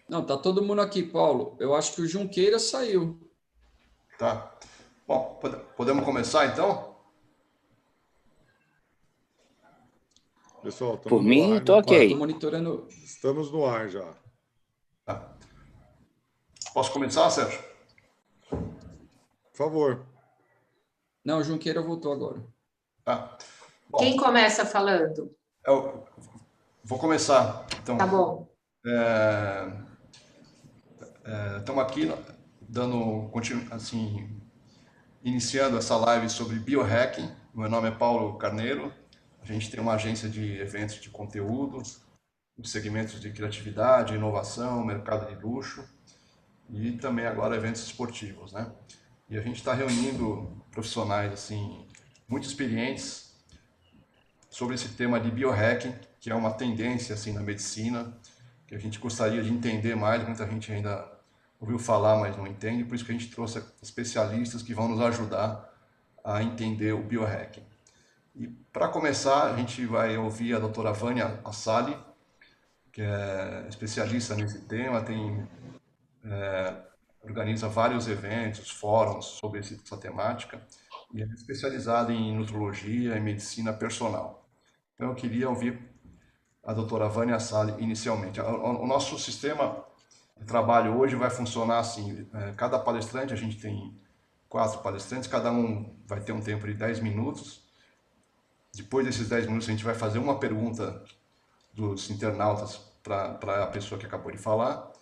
Não, tá todo mundo aqui, Paulo. Eu acho que o Junqueira saiu. Tá. Bom, podemos começar então? Pessoal, Por estamos no mim, ar, tô né? Ó, eu tô ok. monitorando. Estamos no ar já. Tá. Posso começar, Sérgio? Por favor. Não, o Junqueira voltou agora. Tá. Quem Bom, começa falando? eu vou começar. Então, Tá bom. estamos aqui dando, assim, iniciando essa live sobre biohacking. Meu nome é Paulo Carneiro. A gente tem uma agência de eventos de conteúdo, de segmentos de criatividade, inovação, mercado de luxo e também agora eventos esportivos, né? E a gente está reunindo profissionais assim muito experientes sobre esse tema de biohacking, que é uma tendência assim na medicina, que a gente gostaria de entender mais. Muita gente ainda ouviu falar, mas não entende. Por isso que a gente trouxe especialistas que vão nos ajudar a entender o biohacking. E para começar, a gente vai ouvir a doutora Vânia Assali, que é especialista nesse tema, organiza vários eventos, fóruns sobre essa temática e é especializada em nutrologia e medicina personal. Então eu queria ouvir a doutora Vânia Assali inicialmente. O nosso sistema de trabalho hoje vai funcionar assim, cada palestrante, a gente tem 4 palestrantes, cada um vai ter um tempo de 10 minutos. Depois desses 10 minutos a gente vai fazer uma pergunta dos internautas para a pessoa que acabou de falar.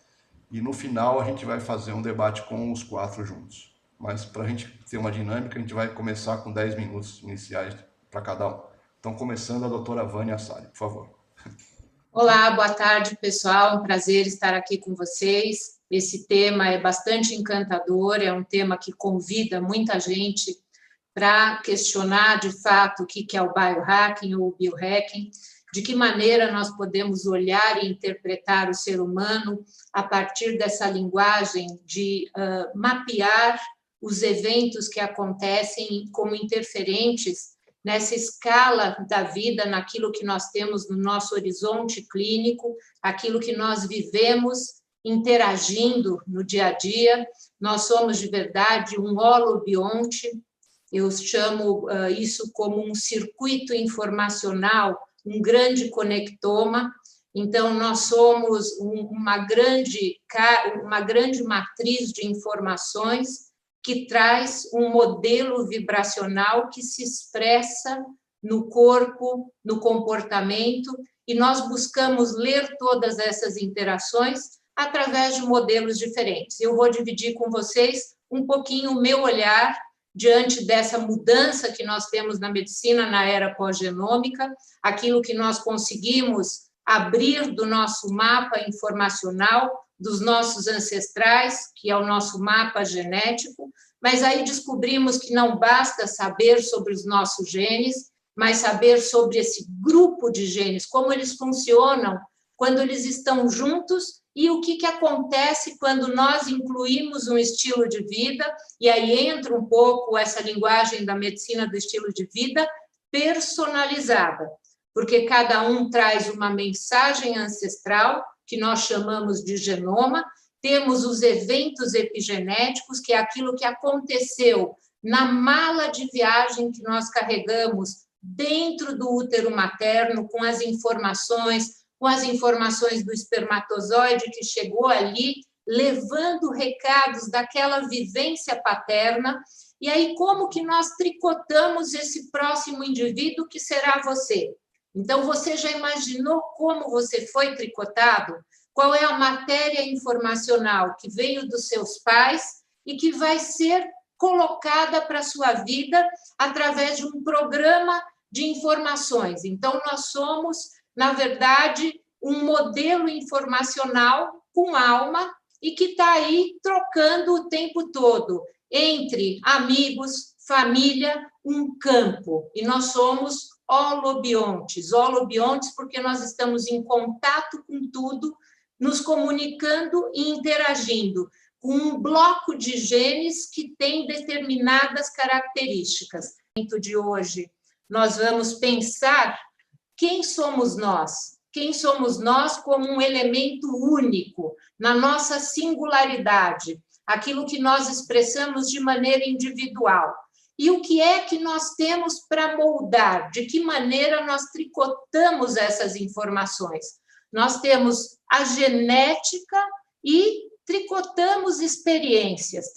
E no final a gente vai fazer um debate com os 4 juntos. Mas para a gente ter uma dinâmica, a gente vai começar com 10 minutos iniciais para cada um. Então, começando a doutora Vânia Assali, por favor. Olá, boa tarde, pessoal. Um prazer estar aqui com vocês. Esse tema é bastante encantador, é um tema que convida muita gente para questionar, de fato, o que é o biohacking ou o biohacking, de que maneira nós podemos olhar e interpretar o ser humano a partir dessa linguagem de mapear os eventos que acontecem como interferentes nessa escala da vida, naquilo que nós temos no nosso horizonte clínico, aquilo que nós vivemos interagindo no dia a dia. Nós somos, de verdade, um holobionte. Eu chamo isso como um circuito informacional, um grande conectoma. Então, nós somos uma grande matriz de informações que traz um modelo vibracional que se expressa no corpo, no comportamento, e nós buscamos ler todas essas interações através de modelos diferentes. Eu vou dividir com vocês um pouquinho o meu olhar diante dessa mudança que nós temos na medicina na era pós-genômica, aquilo que nós conseguimos abrir do nosso mapa informacional, dos nossos ancestrais, que é o nosso mapa genético, mas aí descobrimos que não basta saber sobre os nossos genes, mas saber sobre esse grupo de genes, como eles funcionam quando eles estão juntos e o que acontece quando nós incluímos um estilo de vida, e aí entra um pouco essa linguagem da medicina do estilo de vida personalizada, porque cada um traz uma mensagem ancestral, que nós chamamos de genoma. Temos os eventos epigenéticos, que é aquilo que aconteceu na mala de viagem que nós carregamos dentro do útero materno, com as informações do espermatozoide que chegou ali, levando recados daquela vivência paterna. E aí, como que nós tricotamos esse próximo indivíduo que será você? Então, você já imaginou como você foi tricotado? Qual é a matéria informacional que veio dos seus pais e que vai ser colocada para a sua vida através de um programa de informações? Então, nós somos, na verdade, um modelo informacional com alma e que está aí trocando o tempo todo entre amigos, família, um campo. E nós somos holobiontes porque nós estamos em contato com tudo, nos comunicando e interagindo com um bloco de genes que tem determinadas características. No de hoje, nós vamos pensar quem somos nós, quem somos nós como um elemento único, na nossa singularidade, aquilo que nós expressamos de maneira individual. E o que é que nós temos para moldar? De que maneira nós tricotamos essas informações? Nós temos a genética e tricotamos experiências,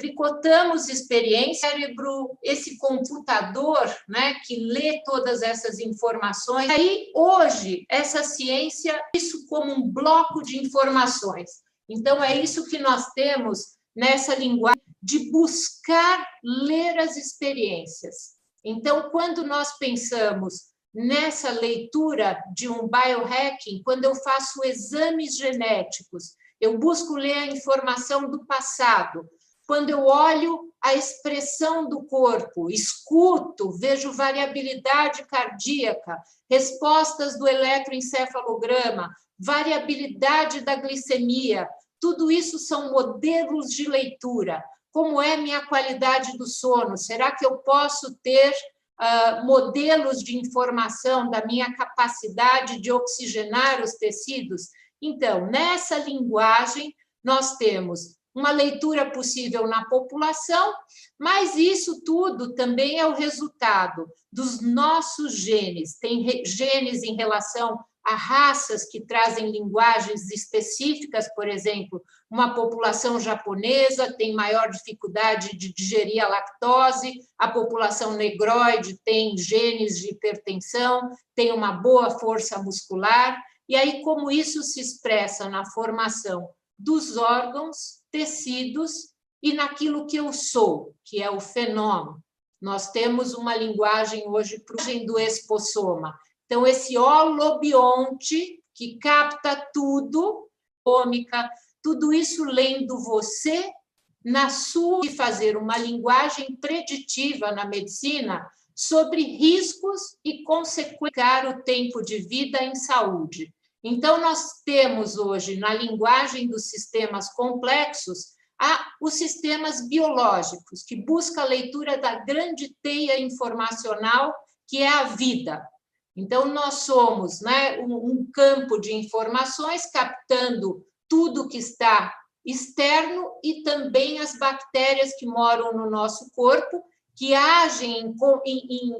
cérebro, esse computador, né, que lê todas essas informações. E aí, hoje, essa ciência, isso como um bloco de informações. Então, é isso que nós temos nessa linguagem de buscar ler as experiências. Então, quando nós pensamos nessa leitura de um biohacking, quando eu faço exames genéticos, eu busco ler a informação do passado. Quando eu olho a expressão do corpo, escuto, vejo variabilidade cardíaca, respostas do eletroencefalograma, variabilidade da glicemia, tudo isso são modelos de leitura. Como é minha qualidade do sono? Será que eu posso ter modelos de informação da minha capacidade de oxigenar os tecidos? Então, nessa linguagem, nós temos uma leitura possível na população, mas isso tudo também é o resultado dos nossos genes. Tem genes em relação a raças que trazem linguagens específicas, por exemplo, uma população japonesa tem maior dificuldade de digerir a lactose, a população negroide tem genes de hipertensão, tem uma boa força muscular, e aí como isso se expressa na formação dos órgãos, tecidos e naquilo que eu sou, que é o fenômeno. Nós temos uma linguagem hoje para o do espossoma. Então, esse holobionte que capta tudo, ômica, tudo isso lendo você, na sua, e fazer uma linguagem preditiva na medicina sobre riscos e consequenciar o tempo de vida em saúde. Então, nós temos hoje, na linguagem dos sistemas complexos, os sistemas biológicos, que buscam a leitura da grande teia informacional, que é a vida. Então, nós somos, né, um campo de informações, captando tudo que está externo e também as bactérias que moram no nosso corpo, que agem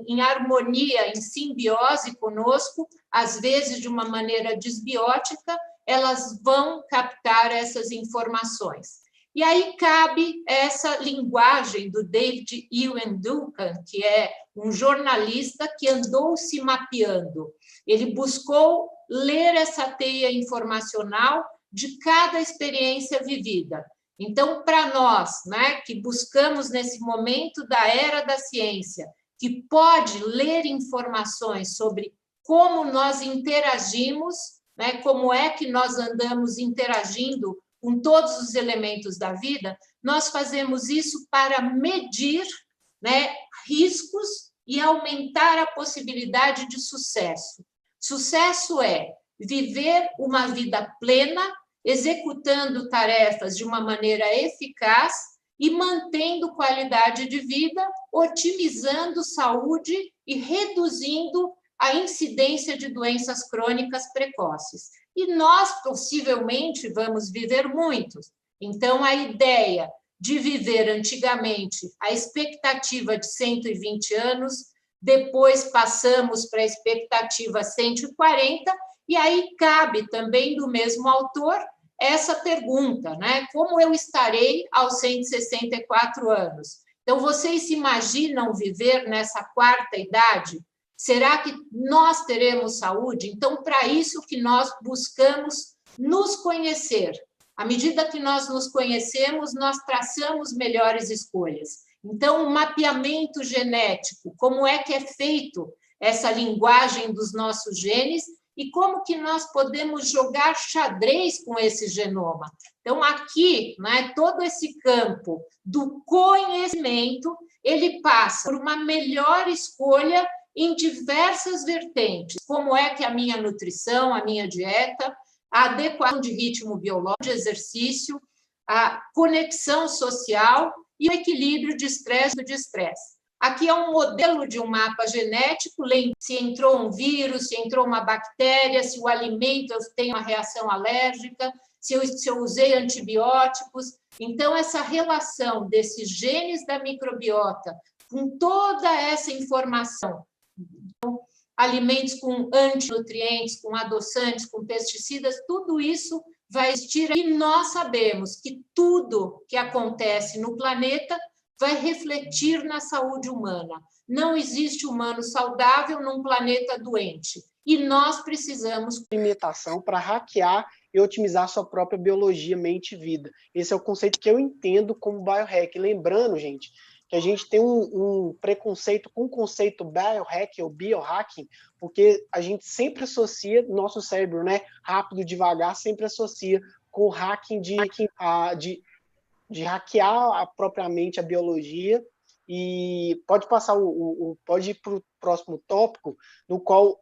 em harmonia, em simbiose conosco, às vezes de uma maneira desbiótica, elas vão captar essas informações. E aí cabe essa linguagem do David Ewen Duncan, que é um jornalista que andou se mapeando. Ele buscou ler essa teia informacional de cada experiência vivida. Então, para nós, né, que buscamos nesse momento da era da ciência, que pode ler informações sobre como nós interagimos, né, como é que nós andamos interagindo com todos os elementos da vida, nós fazemos isso para medir, né, riscos e aumentar a possibilidade de sucesso. Sucesso é viver uma vida plena, executando tarefas de uma maneira eficaz e mantendo qualidade de vida, otimizando saúde e reduzindo a incidência de doenças crônicas precoces. E nós, possivelmente, vamos viver muitos. Então, a ideia de viver antigamente, a expectativa de 120 anos, depois passamos para a expectativa 140, e aí cabe também do mesmo autor essa pergunta, né? Como eu estarei aos 164 anos? Então, vocês se imaginam viver nessa quarta idade? Será que nós teremos saúde? Então, para isso que nós buscamos nos conhecer. À medida que nós nos conhecemos, nós traçamos melhores escolhas. Então, o mapeamento genético, como é que é feito essa linguagem dos nossos genes e como que nós podemos jogar xadrez com esse genoma. Então, aqui, né, todo esse campo do conhecimento, ele passa por uma melhor escolha em diversas vertentes, como é que a minha nutrição, a minha dieta, a adequação de ritmo biológico, de exercício, a conexão social e o equilíbrio de estresse. Aqui é um modelo de um mapa genético, se entrou um vírus, se entrou uma bactéria, se o alimento tem uma reação alérgica, se eu usei antibióticos. Então, essa relação desses genes da microbiota com toda essa informação, alimentos com antinutrientes, com adoçantes, com pesticidas, tudo isso vai existir. E nós sabemos que tudo que acontece no planeta vai refletir na saúde humana. Não existe humano saudável num planeta doente. E nós precisamos... Alimentação para hackear e otimizar sua própria biologia, mente e vida. Esse é o conceito que eu entendo como biohack. Lembrando, gente, que a gente tem um preconceito com o conceito biohack ou biohacking, porque a gente sempre associa, nosso cérebro, né, rápido, devagar, sempre associa com o hacking de hackear propriamente a biologia. E pode passar pode ir para o próximo tópico, no qual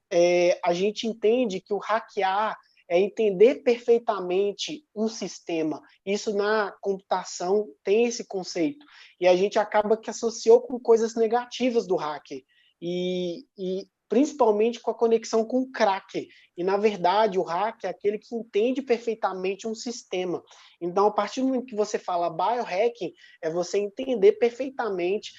a gente entende que o hackear é entender perfeitamente um sistema. Isso na computação tem esse conceito. E a gente acaba que associou com coisas negativas do hacker. E principalmente com a conexão com o cracker. E, na verdade, o hacker é aquele que entende perfeitamente um sistema. Então, a partir do momento que você fala biohacking, é você entender perfeitamente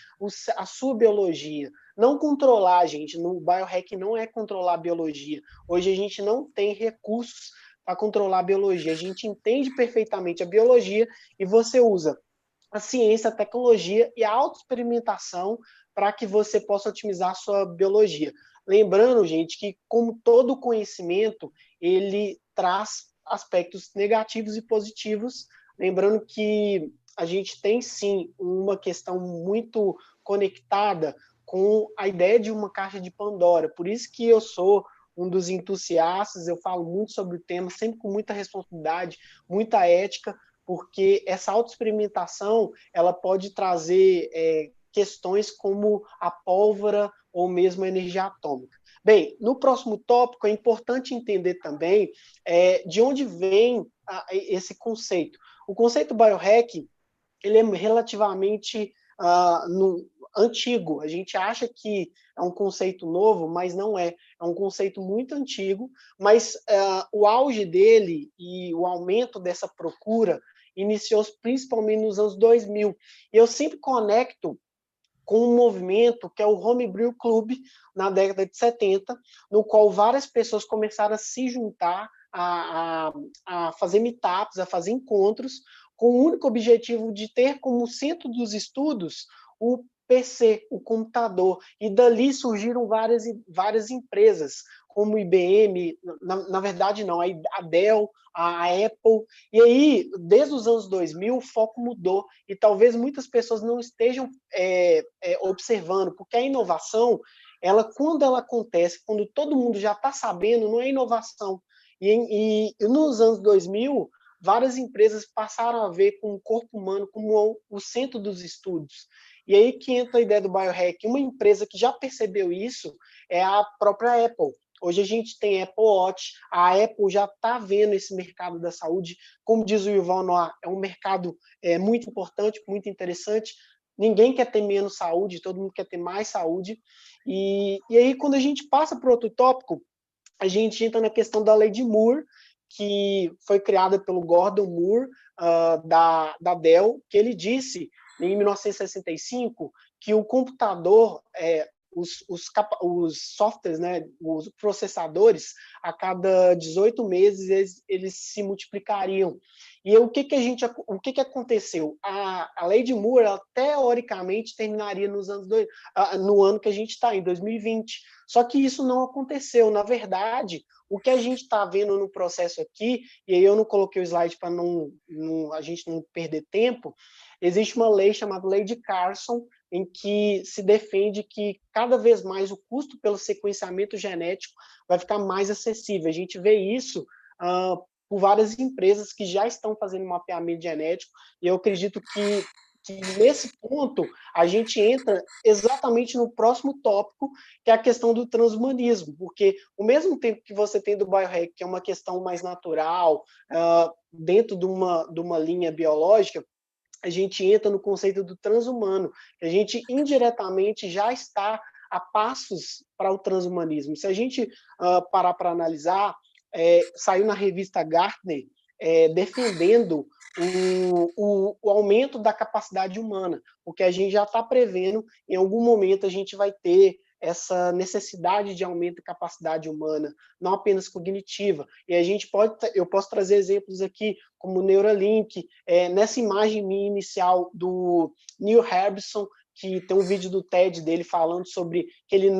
a sua biologia. Não controlar, gente. No biohacking não é controlar a biologia. Hoje a gente não tem recursos para controlar a biologia. A gente entende perfeitamente a biologia e você usa a ciência, a tecnologia e a autoexperimentação para que você possa otimizar a sua biologia. Lembrando, gente, que como todo conhecimento, ele traz aspectos negativos e positivos. Lembrando que a gente tem, sim, uma questão muito conectada com a ideia de uma caixa de Pandora. Por isso que eu sou um dos entusiastas, eu falo muito sobre o tema, sempre com muita responsabilidade, muita ética, porque essa autoexperimentação, ela pode trazer questões como a pólvora ou mesmo a energia atômica. Bem, no próximo tópico é importante entender também de onde vem esse conceito. O conceito biohacking, ele é relativamente antigo. A gente acha que é um conceito novo, mas não é. É um conceito muito antigo, mas o auge dele e o aumento dessa procura iniciou principalmente nos anos 2000. E eu sempre conecto com um movimento que é o Homebrew Club, na década de 70, no qual várias pessoas começaram a se juntar, a fazer meetups, a fazer encontros, com o único objetivo de ter como centro dos estudos o PC, o computador. E dali surgiram várias empresas, como o IBM, na verdade não, a Dell, a Apple. E aí, desde os anos 2000, o foco mudou. E talvez muitas pessoas não estejam observando, porque a inovação, quando ela acontece, quando todo mundo já está sabendo, não é inovação. E nos anos 2000, várias empresas passaram a ver com o corpo humano como o centro dos estudos. E aí que entra a ideia do biohack. Uma empresa que já percebeu isso é a própria Apple. Hoje a gente tem Apple Watch, a Apple já está vendo esse mercado da saúde. Como diz o Yuval Noah, é um mercado muito importante, muito interessante. Ninguém quer ter menos saúde, todo mundo quer ter mais saúde. E aí, quando a gente passa para outro tópico, a gente entra na questão da lei de Moore, que foi criada pelo Gordon Moore, da Dell, que ele disse, em 1965, que o computador, os softwares, né, os processadores, a cada 18 meses, eles se multiplicariam. E o que aconteceu? A lei de Moore, ela, teoricamente, terminaria no ano que a gente está, em 2020. Só que isso não aconteceu. Na verdade, o que a gente está vendo no processo aqui, e aí eu não coloquei o slide para a gente não perder tempo, existe uma lei chamada Lei de Carson, em que se defende que cada vez mais o custo pelo sequenciamento genético vai ficar mais acessível. A gente vê isso por várias empresas que já estão fazendo mapeamento genético, e eu acredito que nesse ponto a gente entra exatamente no próximo tópico, que é a questão do transhumanismo, porque ao mesmo tempo que você tem do biohack, que é uma questão mais natural, dentro de uma linha biológica, a gente entra no conceito do transhumano, que a gente indiretamente já está a passos para o transhumanismo. Se a gente parar para analisar, saiu na revista Gartner defendendo o aumento da capacidade humana, porque a gente já está prevendo, em algum momento a gente vai ter essa necessidade de aumento de capacidade humana, não apenas cognitiva. E eu posso trazer exemplos aqui, como o Neuralink, nessa imagem minha inicial do Neil Harbisson, que tem um vídeo do TED dele falando sobre que ele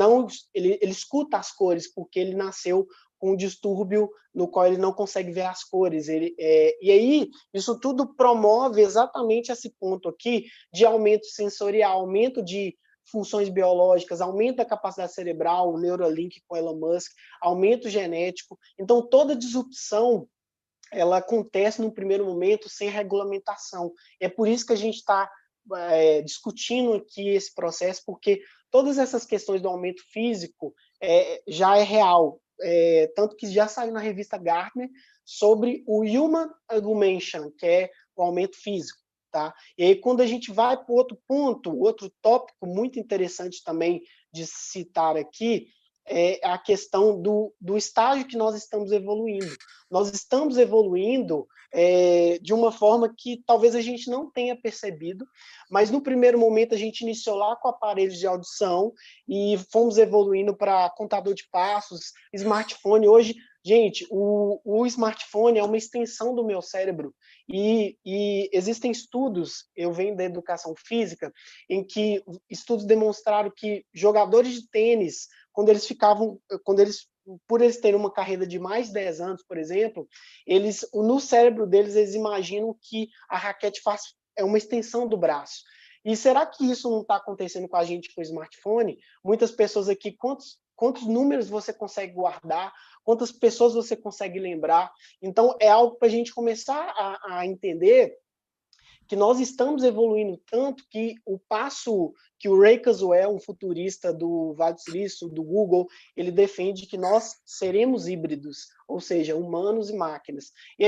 escuta as cores, porque ele nasceu com um distúrbio no qual ele não consegue ver as cores. E aí, isso tudo promove exatamente esse ponto aqui de aumento sensorial, aumento de funções biológicas, aumento da capacidade cerebral, o Neuralink com Elon Musk, aumento genético. Então, toda disrupção, ela acontece no primeiro momento sem regulamentação. É por isso que a gente está discutindo aqui esse processo, porque todas essas questões do aumento físico já é real. Tanto que já saiu na revista Gartner sobre o Human Augmentation, que é o aumento físico. Tá? E aí, quando a gente vai para outro ponto, outro tópico muito interessante também de citar aqui, é a questão do estágio que nós estamos evoluindo. Nós estamos evoluindo de uma forma que talvez a gente não tenha percebido, mas no primeiro momento a gente iniciou lá com aparelhos de audição e fomos evoluindo para contador de passos, smartphone. Hoje, gente, o smartphone é uma extensão do meu cérebro e existem estudos, eu venho da educação física, em que estudos demonstraram que jogadores de tênis, por eles terem uma carreira de mais de 10 anos, por exemplo, no cérebro deles, eles imaginam que a raquete é uma extensão do braço. E será que isso não está acontecendo com a gente com o smartphone? Muitas pessoas aqui, quantos números você consegue guardar? Quantas pessoas você consegue lembrar? Então, é algo para a gente começar a entender que nós estamos evoluindo tanto que o passo que o Ray Kurzweil, um futurista do Vale do Silício, do Google, ele defende que nós seremos híbridos, ou seja, humanos e máquinas. E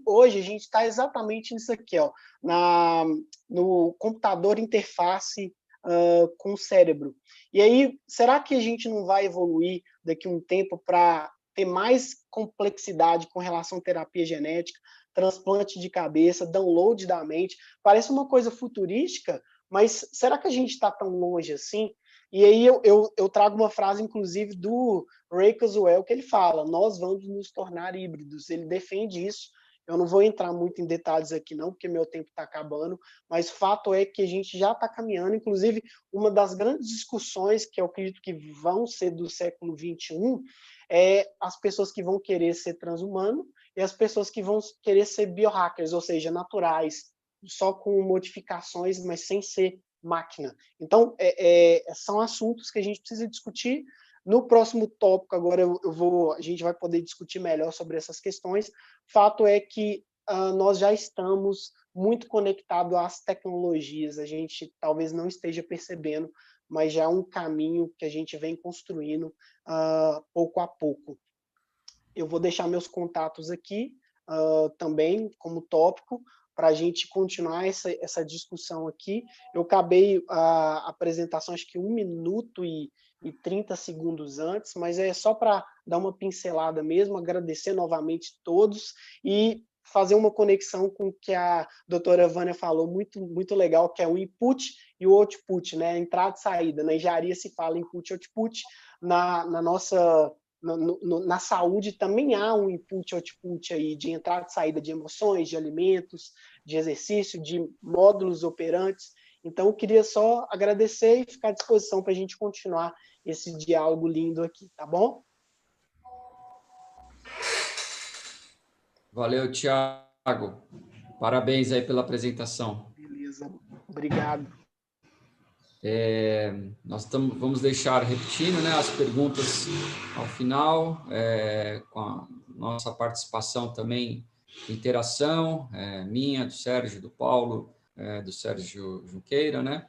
hoje a gente está exatamente nisso aqui, ó, no computador interface com o cérebro. E aí, será que a gente não vai evoluir daqui a um tempo para ter mais complexidade com relação à terapia genética, transplante de cabeça, download da mente? Parece uma coisa futurística, mas será que a gente está tão longe assim? E aí eu trago uma frase, inclusive, do Ray Kurzweil, que ele fala: nós vamos nos tornar híbridos. Ele defende isso. Eu não vou entrar muito em detalhes aqui não, porque meu tempo está acabando, mas o fato é que a gente já está caminhando. Inclusive, uma das grandes discussões que eu acredito que vão ser do século XXI é as pessoas que vão querer ser transhumano e as pessoas que vão querer ser biohackers, ou seja, naturais, só com modificações, mas sem ser máquina. Então, são assuntos que a gente precisa discutir. No próximo tópico, agora a gente vai poder discutir melhor sobre essas questões. Fato é que nós já estamos muito conectados às tecnologias, a gente talvez não esteja percebendo, mas já é um caminho que a gente vem construindo pouco a pouco. Eu vou deixar meus contatos aqui também como tópico, para a gente continuar essa discussão aqui. Eu acabei a apresentação, acho que 1 minuto e 30 segundos antes, mas é só para dar uma pincelada mesmo, agradecer novamente todos e fazer uma conexão com o que a doutora Vânia falou, muito, muito legal, que é o input e o output, né? Entrada e saída. Na engenharia se fala input e output, na nossa... na saúde também há um input e output aí de entrada e saída de emoções, de alimentos, de exercício, de módulos operantes. Então, eu queria só agradecer e ficar à disposição para a gente continuar esse diálogo lindo aqui, tá bom? Valeu, Thiago. Parabéns aí pela apresentação. Beleza, obrigado. Nós vamos deixar repetindo, né, as perguntas ao final, com a nossa participação também, interação, minha, do Sérgio, do Paulo, do Sérgio Junqueira, né,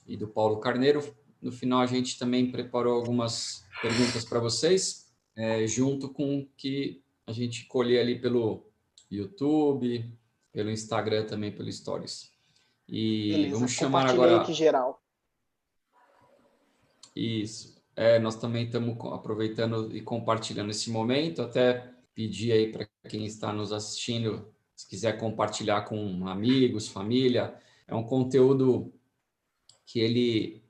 e do Paulo Carneiro. No final, a gente também preparou algumas perguntas para vocês, junto com o que a gente colher ali pelo YouTube, pelo Instagram também, pelo Stories. E Beleza, vamos chamar compartilhei agora... aqui geral. Isso. Nós também estamos aproveitando e compartilhando esse momento, até pedir aí para quem está nos assistindo, se quiser compartilhar com amigos, família, é um conteúdo que ele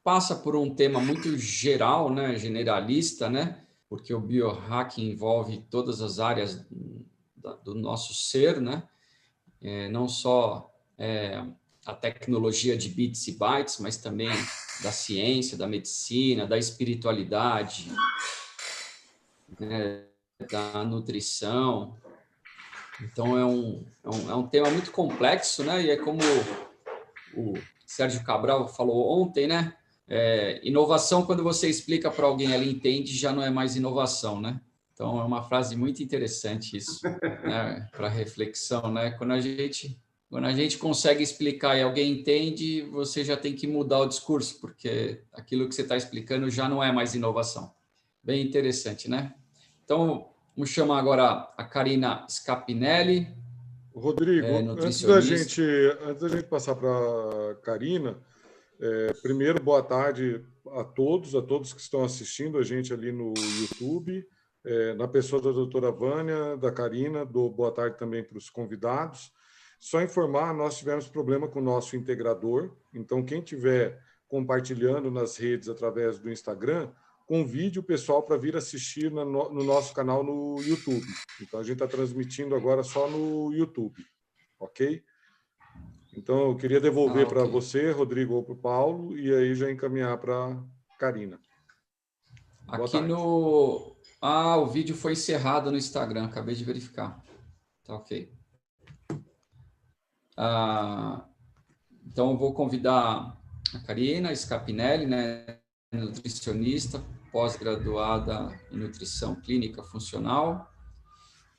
passa por um tema muito geral, né, generalista, né, porque o biohacking envolve todas as áreas do nosso ser, né, não só a tecnologia de bits e bytes, mas também da ciência, da medicina, da espiritualidade, né, da nutrição. Então, é um tema muito complexo, né? E é como o Sérgio Cabral falou ontem, né? Inovação, quando você explica para alguém, ele entende, já não é mais inovação, né? Então, é uma frase muito interessante isso, né? Para reflexão, né? Quando a gente consegue explicar e alguém entende, você já tem que mudar o discurso, porque aquilo que você está explicando já não é mais inovação. Bem interessante, né? Então, vamos chamar agora a Karina Scapinelli, Rodrigo, nutricionista. antes da gente passar para a Karina, primeiro, boa tarde a todos que estão assistindo a gente ali no YouTube, na pessoa da doutora Vânia, da Karina, dou boa tarde também para os convidados. Só informar, nós tivemos problema com o nosso integrador, então quem estiver compartilhando nas redes através do Instagram, convide o pessoal para vir assistir no nosso canal no YouTube. Então, a gente está transmitindo agora só no YouTube, ok? Então, eu queria devolver para você, Rodrigo, ou para o Paulo, e aí já encaminhar para a Karina. Aqui no... o vídeo foi encerrado no Instagram, acabei de verificar. Tá ok. Então, eu vou convidar a Karina Scapinelli, né, nutricionista, pós-graduada em nutrição clínica funcional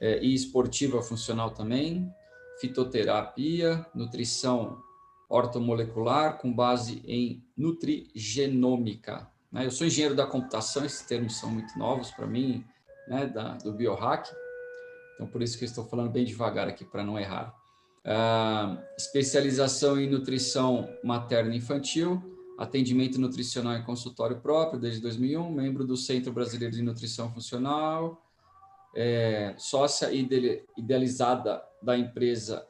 e esportiva funcional também, fitoterapia, nutrição ortomolecular com base em nutrigenômica. Né? Eu sou engenheiro da computação, esses termos são muito novos para mim, né, do biohack, então por isso que eu estou falando bem devagar aqui para não errar. Especialização em nutrição materna e infantil, atendimento nutricional em consultório próprio desde 2001, membro do Centro Brasileiro de Nutrição Funcional, sócia idealizada da empresa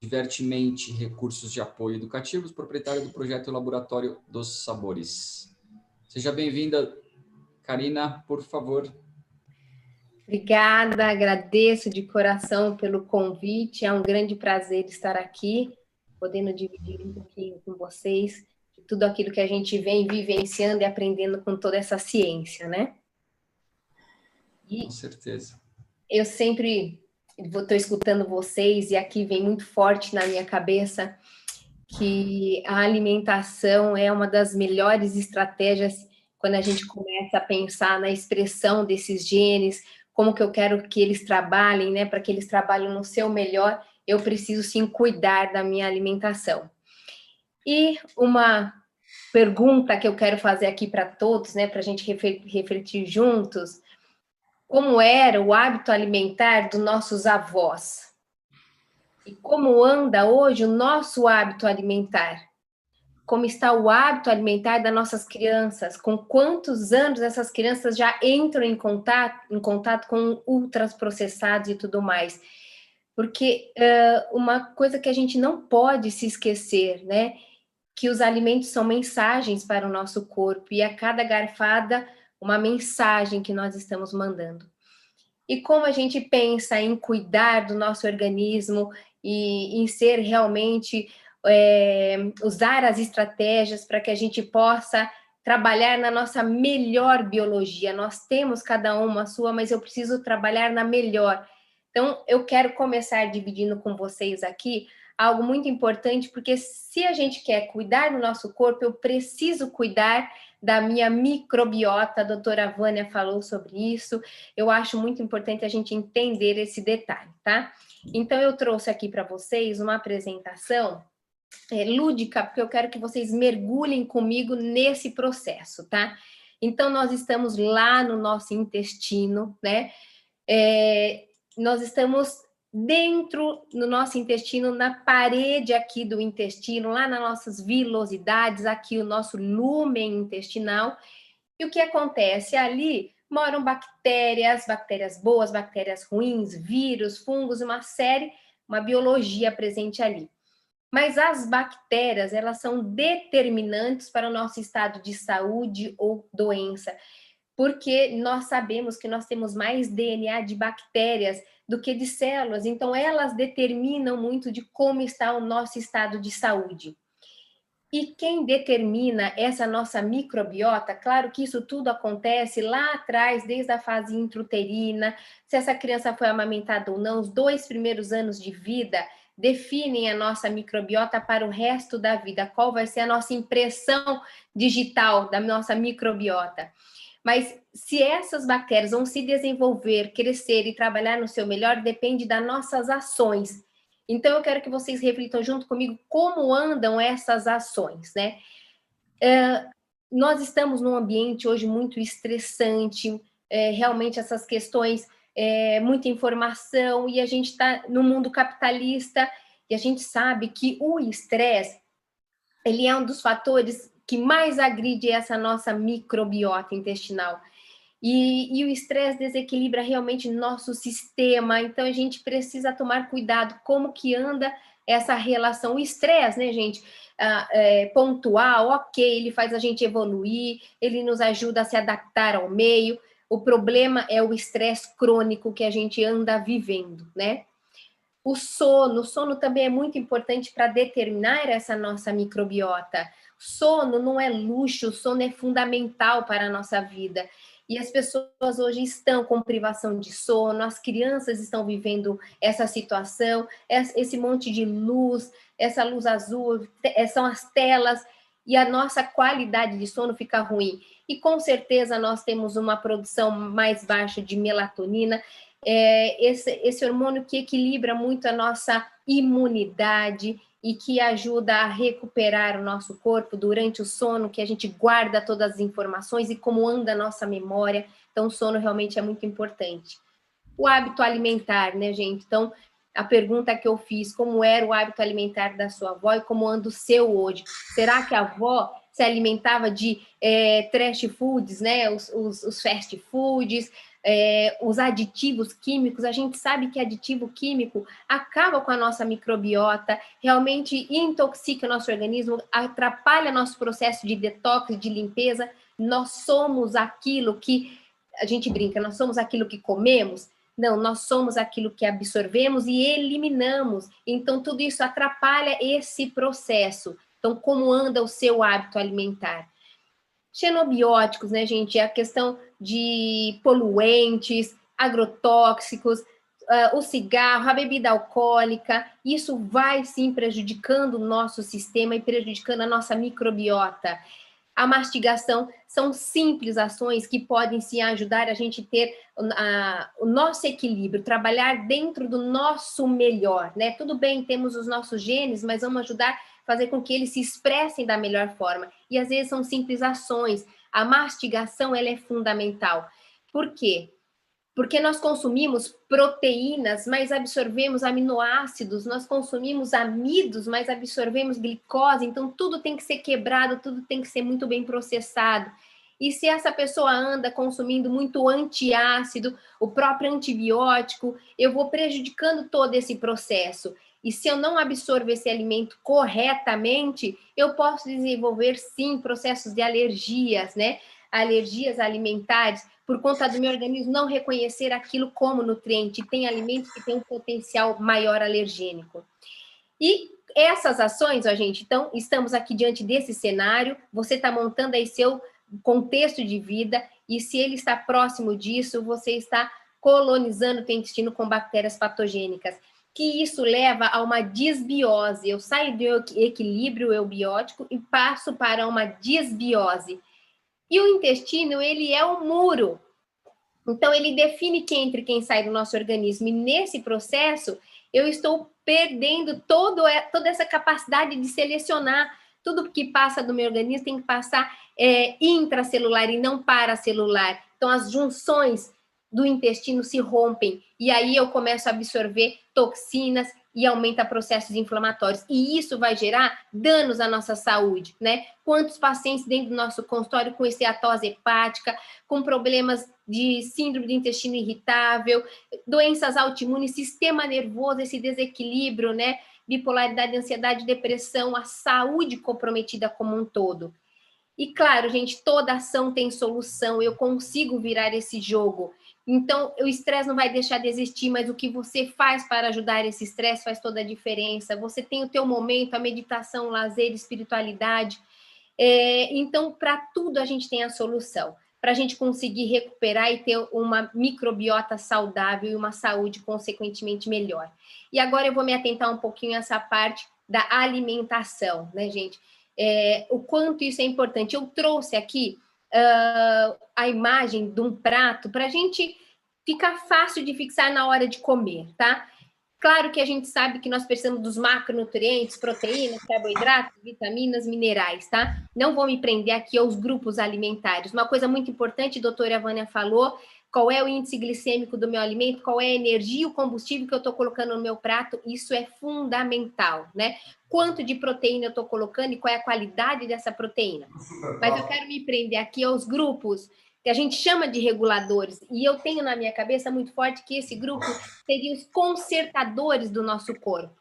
Divertimente Recursos de Apoio Educativos, proprietária do projeto Laboratório dos Sabores. Seja bem-vinda, Karina, por favor. Obrigada, agradeço de coração pelo convite, é um grande prazer estar aqui, podendo dividir um pouquinho com vocês de tudo aquilo que a gente vem vivenciando e aprendendo com toda essa ciência, né? Com certeza. Eu sempre estou escutando vocês e aqui vem muito forte na minha cabeça que a alimentação é uma das melhores estratégias quando a gente começa a pensar na expressão desses genes, como que eu quero que eles trabalhem, né? Para que eles trabalhem no seu melhor, eu preciso sim cuidar da minha alimentação. E uma pergunta que eu quero fazer aqui para todos, né? Para a gente refletir juntos, como era o hábito alimentar dos nossos avós? E como anda hoje o nosso hábito alimentar? Como está o hábito alimentar das nossas crianças? Com quantos anos essas crianças já entram em contato com ultraprocessados e tudo mais? Porque uma coisa que a gente não pode se esquecer, né? Que os alimentos são mensagens para o nosso corpo e a cada garfada uma mensagem que nós estamos mandando. E como a gente pensa em cuidar do nosso organismo e em ser realmente, usar as estratégias para que a gente possa trabalhar na nossa melhor biologia. Nós temos cada uma a sua, mas eu preciso trabalhar na melhor. Então, eu quero começar dividindo com vocês aqui algo muito importante, porque se a gente quer cuidar do nosso corpo, eu preciso cuidar da minha microbiota. A doutora Vânia falou sobre isso. Eu acho muito importante a gente entender esse detalhe, tá? Então, eu trouxe aqui para vocês uma apresentação lúdica, porque eu quero que vocês mergulhem comigo nesse processo, tá? Então, nós estamos lá no nosso intestino, né? Nós estamos dentro do nosso intestino, na parede aqui do intestino, lá nas nossas vilosidades, aqui o nosso lúmen intestinal. E o que acontece? Ali moram bactérias, bactérias boas, bactérias ruins, vírus, fungos, uma biologia presente ali. Mas as bactérias, elas são determinantes para o nosso estado de saúde ou doença, porque nós sabemos que nós temos mais DNA de bactérias do que de células, então elas determinam muito de como está o nosso estado de saúde. E quem determina essa nossa microbiota, claro que isso tudo acontece lá atrás, desde a fase intrauterina, se essa criança foi amamentada ou não, os 2 primeiros anos de vida definem a nossa microbiota para o resto da vida, qual vai ser a nossa impressão digital da nossa microbiota. Mas se essas bactérias vão se desenvolver, crescer e trabalhar no seu melhor, depende das nossas ações. Então, eu quero que vocês reflitam junto comigo como andam essas ações, né? Nós estamos num ambiente hoje muito estressante, realmente essas questões, muita informação, e a gente está no mundo capitalista, e a gente sabe que o estresse, ele é um dos fatores que mais agride essa nossa microbiota intestinal. E o estresse desequilibra realmente nosso sistema, então a gente precisa tomar cuidado como que anda essa relação. O estresse, né, gente, pontual, ok, ele faz a gente evoluir, ele nos ajuda a se adaptar ao meio. O problema é o estresse crônico que a gente anda vivendo, né? O sono também é muito importante para determinar essa nossa microbiota. Sono não é luxo, o sono é fundamental para a nossa vida. E as pessoas hoje estão com privação de sono, as crianças estão vivendo essa situação, esse monte de luz, essa luz azul, são as telas, e a nossa qualidade de sono fica ruim. E com certeza nós temos uma produção mais baixa de melatonina, esse hormônio que equilibra muito a nossa imunidade e que ajuda a recuperar o nosso corpo durante o sono, que a gente guarda todas as informações e como anda a nossa memória. Então, o sono realmente é muito importante. O hábito alimentar, né, gente? Então, a pergunta que eu fiz, como era o hábito alimentar da sua avó e como anda o seu hoje? Será que a avó se alimentava de trash foods, né? Os fast foods, os aditivos químicos? A gente sabe que aditivo químico acaba com a nossa microbiota, realmente intoxica o nosso organismo, atrapalha nosso processo de detox, de limpeza. Nós somos aquilo que, a gente brinca, nós somos aquilo que comemos. Não, nós somos aquilo que absorvemos e eliminamos. Então, tudo isso atrapalha esse processo. Então, como anda o seu hábito alimentar? Xenobióticos, né, gente? É a questão de poluentes, agrotóxicos, o cigarro, a bebida alcoólica. Isso vai, sim, prejudicando o nosso sistema e prejudicando a nossa microbiota. A mastigação são simples ações que podem sim ajudar a gente ter o nosso equilíbrio, trabalhar dentro do nosso melhor, né? Tudo bem, temos os nossos genes, mas vamos ajudar, fazer com que eles se expressem da melhor forma. E às vezes são simples ações. A mastigação, ela é fundamental. Por quê? Porque nós consumimos proteínas, mas absorvemos aminoácidos, nós consumimos amidos, mas absorvemos glicose, então tudo tem que ser quebrado, tudo tem que ser muito bem processado. E se essa pessoa anda consumindo muito antiácido, o próprio antibiótico, eu vou prejudicando todo esse processo. E se eu não absorvo esse alimento corretamente, eu posso desenvolver, sim, processos de alergias, né? Alergias alimentares, por conta do meu organismo não reconhecer aquilo como nutriente. Tem alimentos que têm um potencial maior alergênico. E essas ações, ó, gente, então, estamos aqui diante desse cenário, você está montando aí seu contexto de vida, e se ele está próximo disso, você está colonizando o teu intestino com bactérias patogênicas, que isso leva a uma disbiose. Eu saio do equilíbrio eubiótico e passo para uma disbiose. E o intestino, ele é um muro. Então, ele define quem entra e quem sai do nosso organismo. E nesse processo, eu estou perdendo toda essa capacidade de selecionar. Tudo que passa do meu organismo tem que passar intracelular e não paracelular. Então, as junções do intestino se rompem, e aí eu começo a absorver toxinas e aumenta processos inflamatórios. E isso vai gerar danos à nossa saúde, né? Quantos pacientes dentro do nosso consultório com esteatose hepática, com problemas de síndrome do intestino irritável, doenças autoimunes, sistema nervoso, esse desequilíbrio, né? Bipolaridade, ansiedade, depressão, a saúde comprometida como um todo. E claro, gente, toda ação tem solução, eu consigo virar esse jogo. Então, o estresse não vai deixar de existir, mas o que você faz para ajudar esse estresse faz toda a diferença. Você tem o teu momento, a meditação, o lazer, espiritualidade. Então, para tudo a gente tem a solução. Para a gente conseguir recuperar e ter uma microbiota saudável e uma saúde consequentemente melhor. E agora eu vou me atentar um pouquinho a essa parte da alimentação, né, gente? O quanto isso é importante. Eu trouxe aqui a imagem de um prato para a gente ficar fácil de fixar na hora de comer, tá? Claro que a gente sabe que nós precisamos dos macronutrientes, proteínas, carboidratos, vitaminas, minerais, tá? Não vou me prender aqui aos grupos alimentares. Uma coisa muito importante, a doutora Vânia falou, qual é o índice glicêmico do meu alimento, qual é a energia, o combustível que eu estou colocando no meu prato, isso é fundamental, né? Quanto de proteína eu estou colocando e qual é a qualidade dessa proteína. Mas eu quero me prender aqui aos grupos que a gente chama de reguladores, e eu tenho na minha cabeça muito forte que esse grupo seria os consertadores do nosso corpo.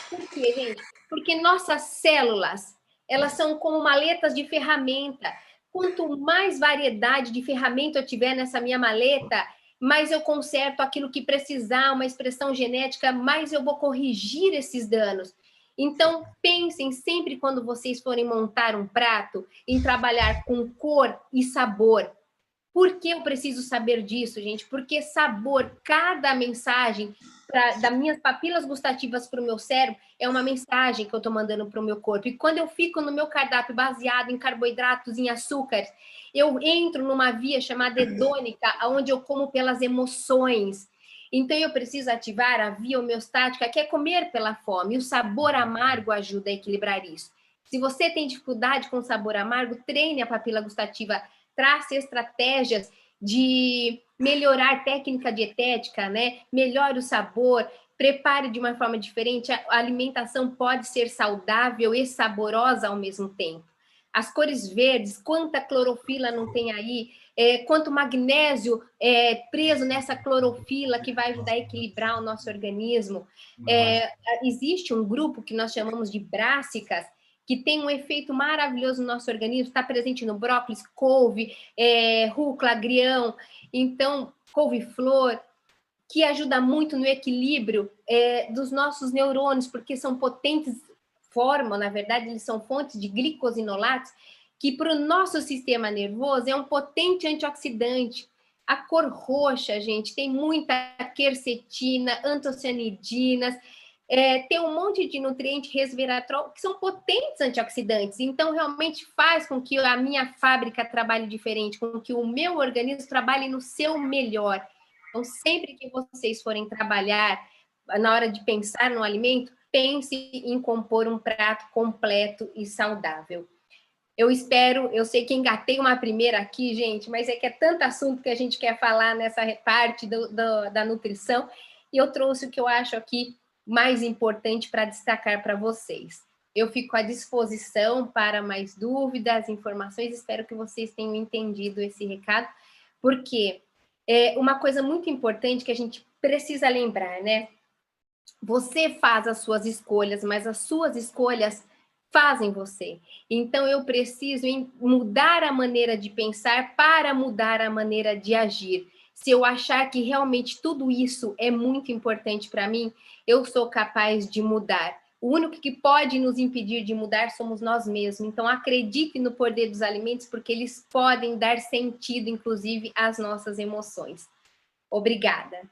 Por quê, gente? Porque nossas células, elas são como maletas de ferramenta. Quanto mais variedade de ferramenta eu tiver nessa minha maleta, mais eu conserto aquilo que precisar, uma expressão genética, mais eu vou corrigir esses danos. Então, pensem sempre quando vocês forem montar um prato, em trabalhar com cor e sabor. Por que eu preciso saber disso, gente? Porque sabor, cada mensagem das minhas papilas gustativas para o meu cérebro é uma mensagem que eu estou mandando para o meu corpo. E quando eu fico no meu cardápio baseado em carboidratos, em açúcares, eu entro numa via chamada hedônica, onde eu como pelas emoções. Então, eu preciso ativar a via homeostática, que é comer pela fome. E o sabor amargo ajuda a equilibrar isso. Se você tem dificuldade com sabor amargo, treine a papila gustativa, trace estratégias de melhorar técnica dietética, né? Melhore o sabor, prepare de uma forma diferente. A alimentação pode ser saudável e saborosa ao mesmo tempo. As cores verdes, quanta clorofila não tem aí, quanto magnésio preso nessa clorofila que vai ajudar a equilibrar o nosso organismo. Existe um grupo que nós chamamos de brássicas, que tem um efeito maravilhoso no nosso organismo, está presente no brócolis, couve, rúcula, agrião, então, couve-flor, que ajuda muito no equilíbrio dos nossos neurônios, porque são potentes, na verdade, eles são fontes de glicosinolatos, que para o nosso sistema nervoso é um potente antioxidante. A cor roxa, gente, tem muita quercetina, antocianidinas, tem um monte de nutriente resveratrol que são potentes antioxidantes, então realmente faz com que a minha fábrica trabalhe diferente, com que o meu organismo trabalhe no seu melhor. Então, sempre que vocês forem trabalhar, na hora de pensar no alimento, pense em compor um prato completo e saudável. Eu sei que engatei uma primeira aqui, gente, mas é que é tanto assunto que a gente quer falar nessa parte da nutrição, e eu trouxe o que eu acho aqui mais importante para destacar para vocês. Eu fico à disposição para mais dúvidas, informações, espero que vocês tenham entendido esse recado, porque é uma coisa muito importante que a gente precisa lembrar, né? Você faz as suas escolhas, mas as suas escolhas fazem você. Então, eu preciso mudar a maneira de pensar para mudar a maneira de agir. Se eu achar que realmente tudo isso é muito importante para mim, eu sou capaz de mudar. O único que pode nos impedir de mudar somos nós mesmos. Então, acredite no poder dos alimentos, porque eles podem dar sentido, inclusive, às nossas emoções. Obrigada.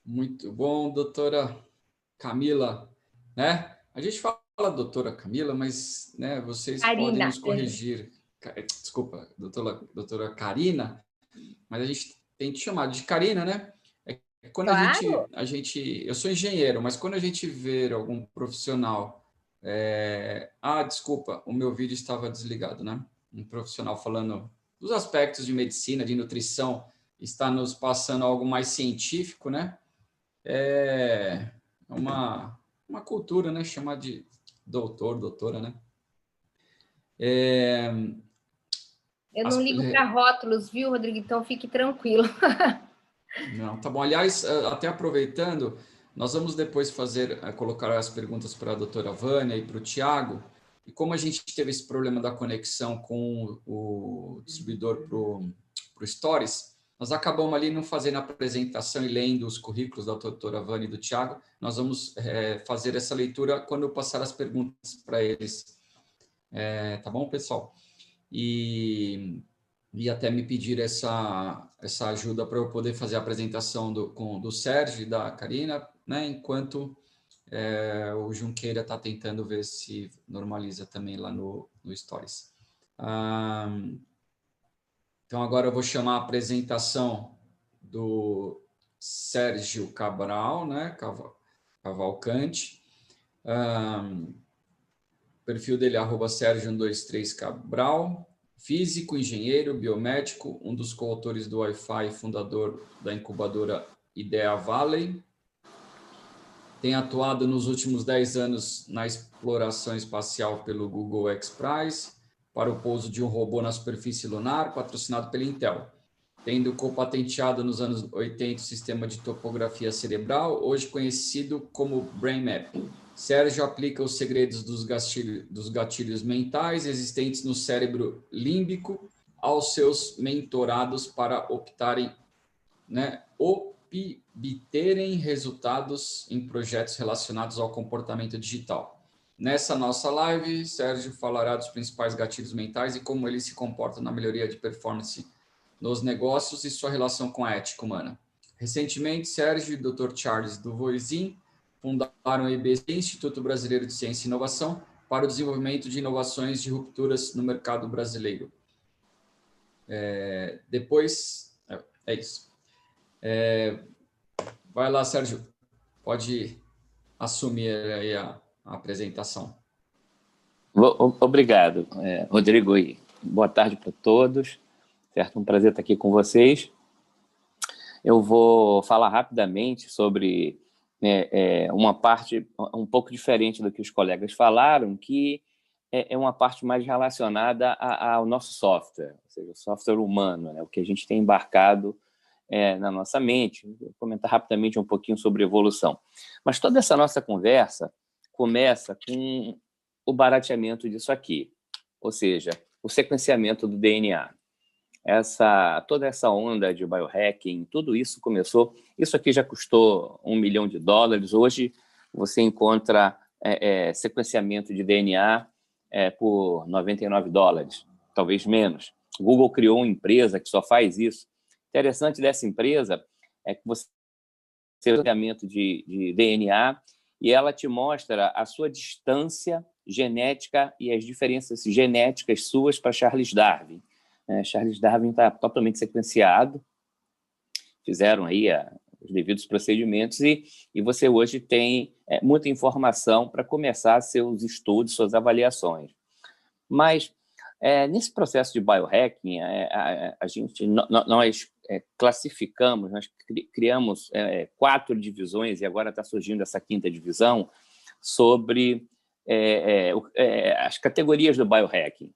Muito bom, doutora Camila, né? A gente fala doutora Camila, mas né, vocês Karina, podem nos corrigir. Desculpa, doutora Karina, mas a gente tem que chamar de Karina, né? Quando claro. a gente, eu sou engenheiro, mas quando a gente vê algum profissional Desculpa, o meu vídeo estava desligado, né? Um profissional falando dos aspectos de medicina, de nutrição, está nos passando algo mais científico, né? É uma cultura, né? Chamar de doutora, né? Eu não ligo para rótulos, viu, Rodrigo? Então fique tranquilo. Não, tá bom. Aliás, até aproveitando, nós vamos depois colocar as perguntas para a doutora Vânia e para o Tiago. E como a gente teve esse problema da conexão com o distribuidor para o Stories, nós acabamos ali não fazendo a apresentação e lendo os currículos da doutora Vânia e do Tiago. Nós vamos fazer essa leitura quando eu passar as perguntas para eles. Tá bom, pessoal? E até me pedir essa ajuda para eu poder fazer a apresentação do Sérgio e da Karina, né? Enquanto o Junqueira está tentando ver se normaliza também lá no Stories. Então, agora eu vou chamar a apresentação do Sérgio Cabral, né? Cavalcante. O perfil dele é @Sergio123Cabral. Físico, engenheiro, biomédico, um dos coautores do Wi-Fi, fundador da incubadora Idea Valley. Tem atuado nos últimos 10 anos na exploração espacial pelo Google X Prize, para o pouso de um robô na superfície lunar, patrocinado pela Intel. Tendo copatenteado nos anos 80 o sistema de topografia cerebral, hoje conhecido como BrainMap. Sérgio aplica os segredos dos gatilhos mentais existentes no cérebro límbico aos seus mentorados para obterem resultados em projetos relacionados ao comportamento digital. Nessa nossa live, Sérgio falará dos principais gatilhos mentais e como eles se comportam na melhoria de performance nos negócios e sua relação com a ética humana. Recentemente, Sérgio e o Dr. Charles Duvoisin fundaram o IBC, Instituto Brasileiro de Ciência e Inovação, para o desenvolvimento de inovações de rupturas no mercado brasileiro. Depois, é isso. Vai lá, Sérgio, pode assumir aí a apresentação. Obrigado, Rodrigo, e boa tarde para todos. Certo? Um prazer estar aqui com vocês. Eu vou falar rapidamente sobre uma parte um pouco diferente do que os colegas falaram, que é uma parte mais relacionada ao nosso software, ou seja, o software humano, né? O que a gente tem embarcado na nossa mente. Vou comentar rapidamente um pouquinho sobre evolução. Mas toda essa nossa conversa começa com o barateamento disso aqui, ou seja, o sequenciamento do DNA. Toda essa onda de biohacking, tudo isso começou... Isso aqui já custou $1 milhão. Hoje, você encontra sequenciamento de DNA por $99, talvez menos. O Google criou uma empresa que só faz isso. Interessante dessa empresa é que você tem sequenciamento de DNA e ela te mostra a sua distância genética e as diferenças genéticas suas para Charles Darwin. Charles Darwin está totalmente sequenciado, fizeram aí os devidos procedimentos e você hoje tem muita informação para começar seus estudos, suas avaliações. Mas nesse processo de biohacking, nós classificamos, nós criamos 4 divisões e agora está surgindo essa 5ª divisão sobre as categorias do biohacking.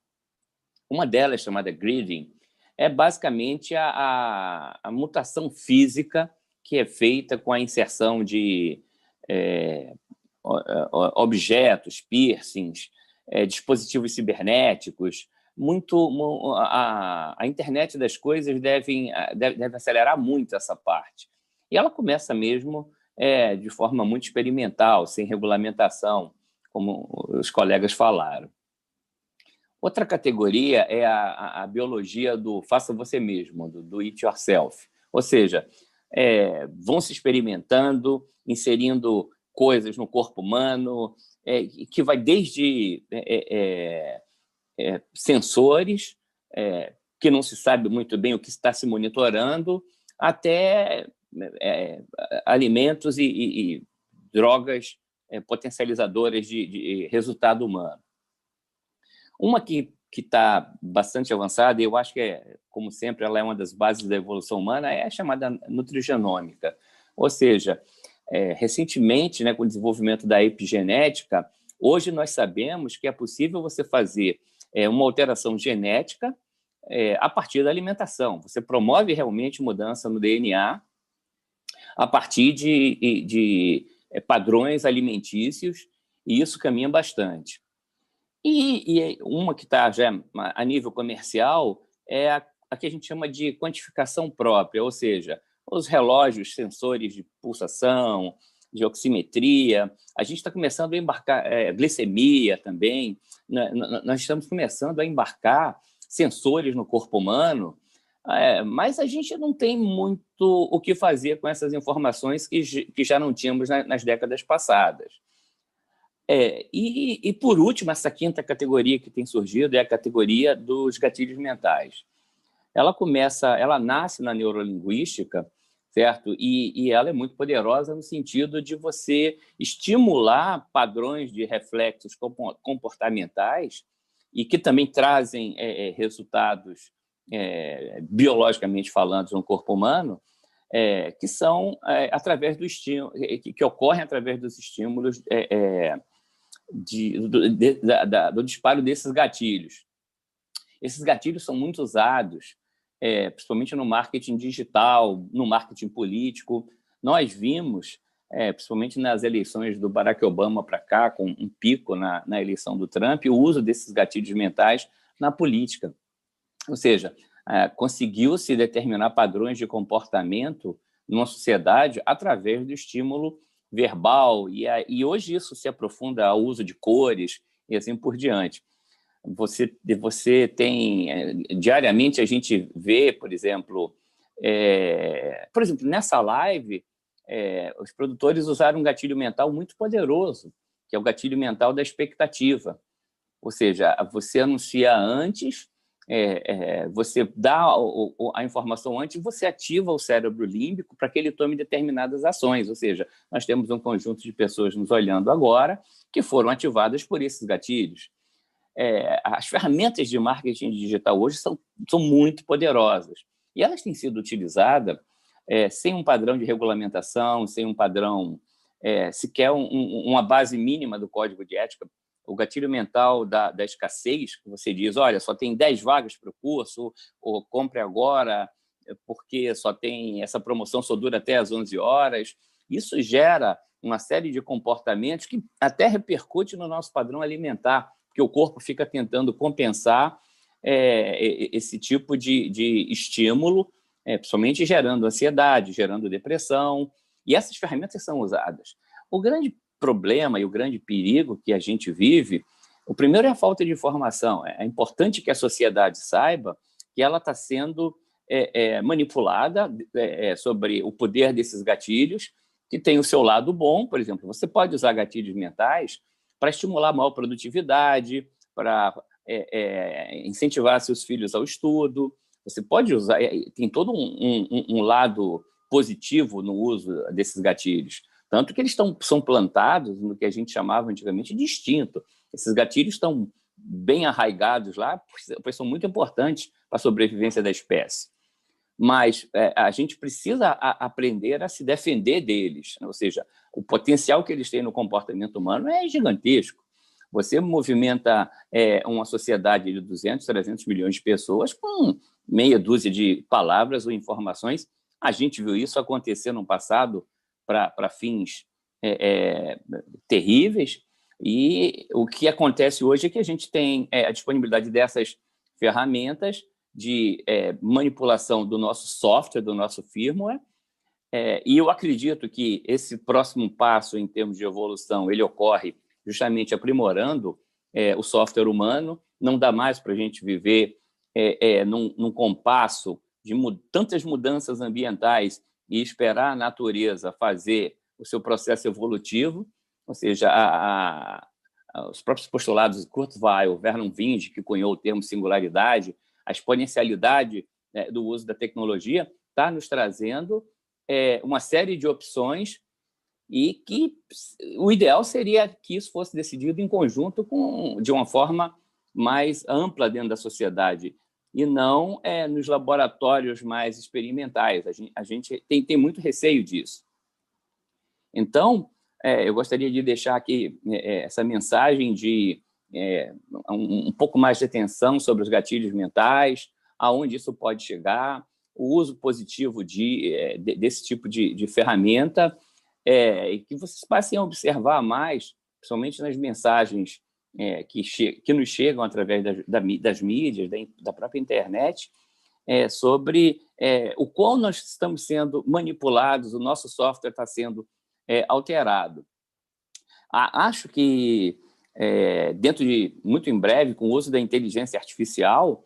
Uma delas, chamada Gridding, é basicamente a mutação física que é feita com a inserção de objetos, piercings, dispositivos cibernéticos. A internet das coisas deve acelerar muito essa parte. E ela começa mesmo de forma muito experimental, sem regulamentação, como os colegas falaram. Outra categoria é a biologia do faça você mesmo, do it yourself. Ou seja, vão se experimentando, inserindo coisas no corpo humano, que vai desde sensores, que não se sabe muito bem o que está se monitorando, até alimentos e drogas potencializadoras de resultado humano. Uma que está bastante avançada, e eu acho que, como sempre, ela é uma das bases da evolução humana, é a chamada nutrigenômica. Ou seja, recentemente, né, com o desenvolvimento da epigenética, hoje nós sabemos que é possível você fazer uma alteração genética a partir da alimentação. Você promove realmente mudança no DNA a partir de padrões alimentícios, e isso caminha bastante. E uma que está já a nível comercial é a que a gente chama de quantificação própria, ou seja, os relógios, sensores de pulsação, de oximetria. A gente está começando a embarcar glicemia também. Nós estamos começando a embarcar sensores no corpo humano, mas a gente não tem muito o que fazer com essas informações que já não tínhamos nas décadas passadas. E, por último, essa quinta categoria que tem surgido é a categoria dos gatilhos mentais. Ela nasce na neurolinguística, certo? E ela é muito poderosa no sentido de você estimular padrões de reflexos comportamentais e que também trazem resultados biologicamente falando no corpo humano, que são através do estímulo, que ocorrem através dos estímulos do disparo desses gatilhos. Esses gatilhos são muito usados, principalmente no marketing digital, no marketing político. Nós vimos, principalmente nas eleições do Barack Obama para cá, com um pico na eleição do Trump, o uso desses gatilhos mentais na política. Ou seja, conseguiu-se determinar padrões de comportamento numa sociedade através do estímulo verbal, e hoje isso se aprofunda ao uso de cores e assim por diante. Você tem... diariamente a gente vê, por exemplo, nessa live, os produtores usaram um gatilho mental muito poderoso, que é o gatilho mental da expectativa. Ou seja, você anuncia antes, você dá a informação antes, você ativa o cérebro límbico para que ele tome determinadas ações. Ou seja, nós temos um conjunto de pessoas nos olhando agora que foram ativadas por esses gatilhos. As ferramentas de marketing digital hoje são muito poderosas e elas têm sido utilizadas sem um padrão de regulamentação, sem um padrão, sequer uma base mínima do código de ética. O gatilho mental da escassez, que você diz, olha, só tem 10 vagas para o curso, ou compre agora, porque só tem essa promoção, só dura até às 11 horas. Isso gera uma série de comportamentos que até repercute no nosso padrão alimentar, porque o corpo fica tentando compensar esse tipo de estímulo, principalmente gerando ansiedade, gerando depressão, e essas ferramentas são usadas. O grande problema e o grande perigo que a gente vive, o primeiro é a falta de informação. É importante que a sociedade saiba que ela está sendo manipulada sobre o poder desses gatilhos, que tem o seu lado bom. Por exemplo, você pode usar gatilhos mentais para estimular a maior produtividade, para incentivar seus filhos ao estudo. Você pode usar, tem todo um lado positivo no uso desses gatilhos. Tanto que eles são plantados no que a gente chamava antigamente de instinto. Esses gatilhos estão bem arraigados lá, pois são muito importantes para a sobrevivência da espécie. Mas a gente precisa aprender a se defender deles, né? Ou seja, o potencial que eles têm no comportamento humano é gigantesco. Você movimenta uma sociedade de 200, 300 milhões de pessoas com meia dúzia de palavras ou informações. A gente viu isso acontecer no passado para fins terríveis, e o que acontece hoje é que a gente tem a disponibilidade dessas ferramentas de manipulação do nosso software, do nosso firmware, e eu acredito que esse próximo passo em termos de evolução ele ocorre justamente aprimorando o software humano. Não dá mais para a gente viver num compasso de tantas mudanças ambientais e esperar a natureza fazer o seu processo evolutivo. Ou seja, os próprios postulados de Kurzweil, Vernon Vinge, que cunhou o termo singularidade, a exponencialidade do uso da tecnologia, está nos trazendo uma série de opções e que o ideal seria que isso fosse decidido em conjunto de uma forma mais ampla dentro da sociedade, e não nos laboratórios mais experimentais. A gente tem muito receio disso. Então, eu gostaria de deixar aqui essa mensagem de um pouco mais de atenção sobre os gatilhos mentais, aonde isso pode chegar, o uso positivo desse tipo de ferramenta, e que vocês passem a observar mais, principalmente nas mensagens que nos chegam através das mídias, da própria internet, sobre o quão nós estamos sendo manipulados, o nosso software está sendo alterado. Acho que, dentro de muito em breve, com o uso da inteligência artificial,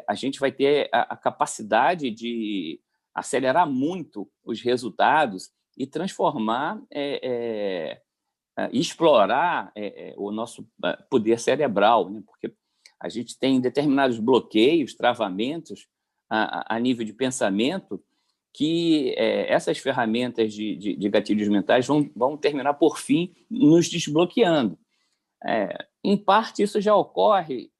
a gente vai ter a capacidade de acelerar muito os resultados e transformar e explorar o nosso poder cerebral, né? Porque a gente tem determinados bloqueios, travamentos a nível de pensamento, que essas ferramentas de gatilhos mentais vão terminar, por fim, nos desbloqueando. Em parte, isso já ocorre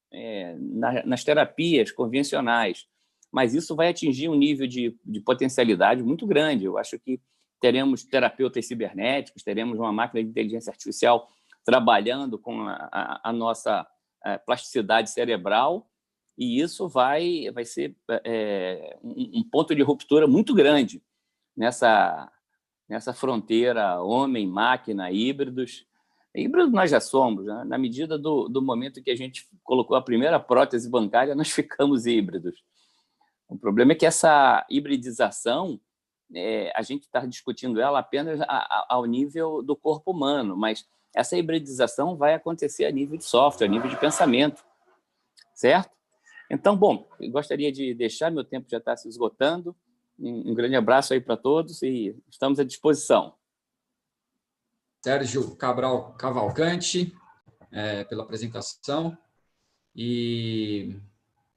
nas terapias convencionais, mas isso vai atingir um nível de potencialidade muito grande. Eu acho que teremos terapeutas cibernéticos, teremos uma máquina de inteligência artificial trabalhando com a nossa plasticidade cerebral, e isso vai ser um ponto de ruptura muito grande nessa fronteira homem-máquina, híbridos. Híbridos nós já somos, né? Na medida do momento que a gente colocou a primeira prótese bancária, nós ficamos híbridos. O problema é que essa hibridização, a gente está discutindo ela apenas ao nível do corpo humano, mas essa hibridização vai acontecer a nível de software, a nível de pensamento, certo? Então, bom, eu gostaria de deixar, meu tempo já está se esgotando. Um grande abraço aí para todos e estamos à disposição. Sérgio Cabral Cavalcante, pela apresentação. E,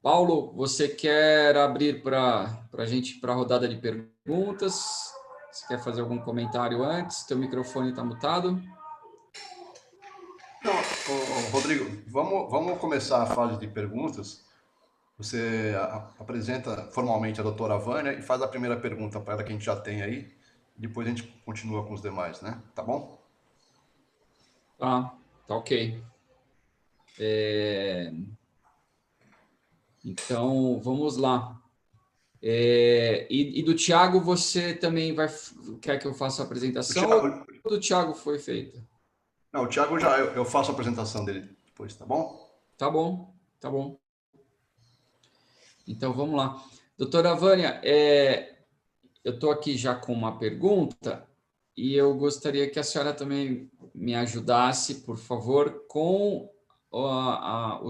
Paulo, você quer abrir para a gente para a rodada de perguntas? Você quer fazer algum comentário antes? Teu microfone está mutado. Não, Rodrigo, vamos começar a fase de perguntas. Você apresenta formalmente a doutora Vânia e faz a primeira pergunta para ela que a gente já tem aí. Depois a gente continua com os demais, né? Tá bom? Tá ok. Então, vamos lá. E do Thiago, você também quer que eu faça a apresentação? Ou do Thiago foi feita? Não, o Thiago eu faço a apresentação dele depois, tá bom? Tá bom, tá bom. Então, vamos lá. Doutora Vânia, eu estou aqui já com uma pergunta e eu gostaria que a senhora também me ajudasse, por favor, com a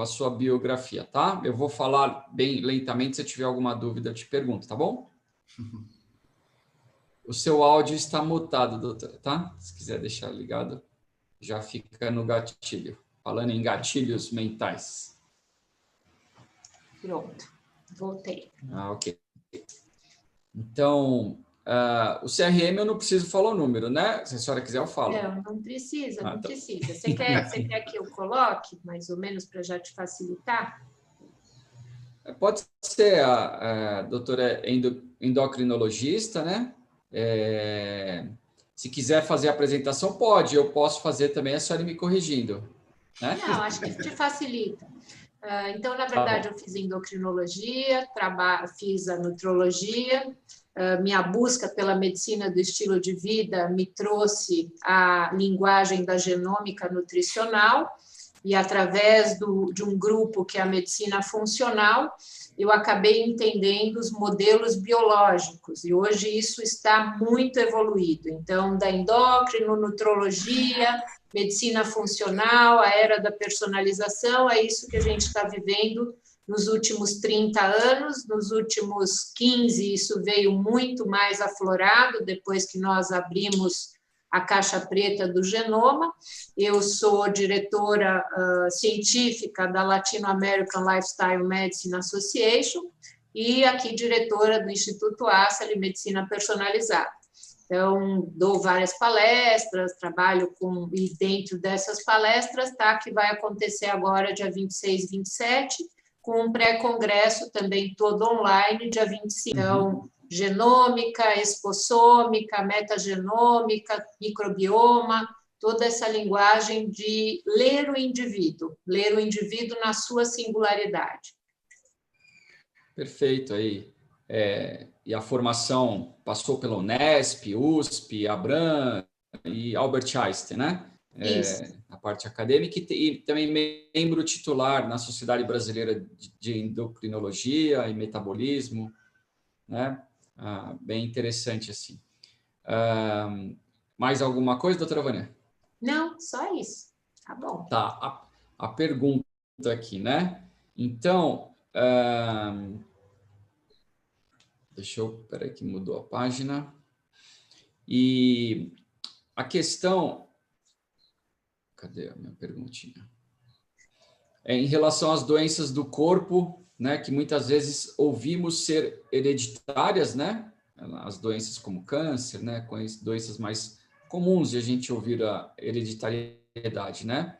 sua biografia, tá? Eu vou falar bem lentamente, se tiver alguma dúvida, eu te pergunto, tá bom? O seu áudio está mutado, doutora, tá? Se quiser deixar ligado, já fica no gatilho. Falando em gatilhos mentais. Pronto, voltei. Ok. Então, o CRM eu não preciso falar o número, né? Se a senhora quiser, eu falo. Não precisa, não precisa. Você quer que eu coloque, mais ou menos, para já te facilitar? Pode ser a doutora endocrinologista, né? Se quiser fazer a apresentação, pode. Eu posso fazer também, a senhora me corrigindo. Né? Não, acho que te facilita. Então, na verdade, eu fiz endocrinologia, fiz a nutrologia, minha busca pela medicina do estilo de vida me trouxe a linguagem da genômica nutricional, e através de um grupo que é a medicina funcional, eu acabei entendendo os modelos biológicos, e hoje isso está muito evoluído. Então, da endócrino, nutrologia, medicina funcional, a era da personalização, é isso que a gente está vivendo nos últimos 30 anos. Nos últimos 15, isso veio muito mais aflorado, depois que nós abrimos a caixa preta do genoma. Eu sou diretora científica da Latino American Lifestyle Medicine Association e aqui diretora do Instituto Assali Medicina Personalizada. Então, dou várias palestras, trabalho com, e dentro dessas palestras, tá, que vai acontecer agora dia 26 e 27, com um pré-congresso também todo online, dia 25. Então, genômica, expossômica, metagenômica, microbioma, toda essa linguagem de ler o indivíduo na sua singularidade. Perfeito aí. E a formação passou pela Unesp, USP, Abram e Albert Einstein, né? A parte acadêmica e também membro titular na Sociedade Brasileira de Endocrinologia e Metabolismo, né? Bem interessante assim. Mais alguma coisa, doutora Vânia? Não, só isso. Tá bom. Tá, a pergunta aqui, né? Então, peraí que mudou a página. E a questão... Cadê a minha perguntinha? Em relação às doenças do corpo, né, que muitas vezes ouvimos ser hereditárias, né? As doenças como câncer, né? Doenças mais comuns de a gente ouvir a hereditariedade, né?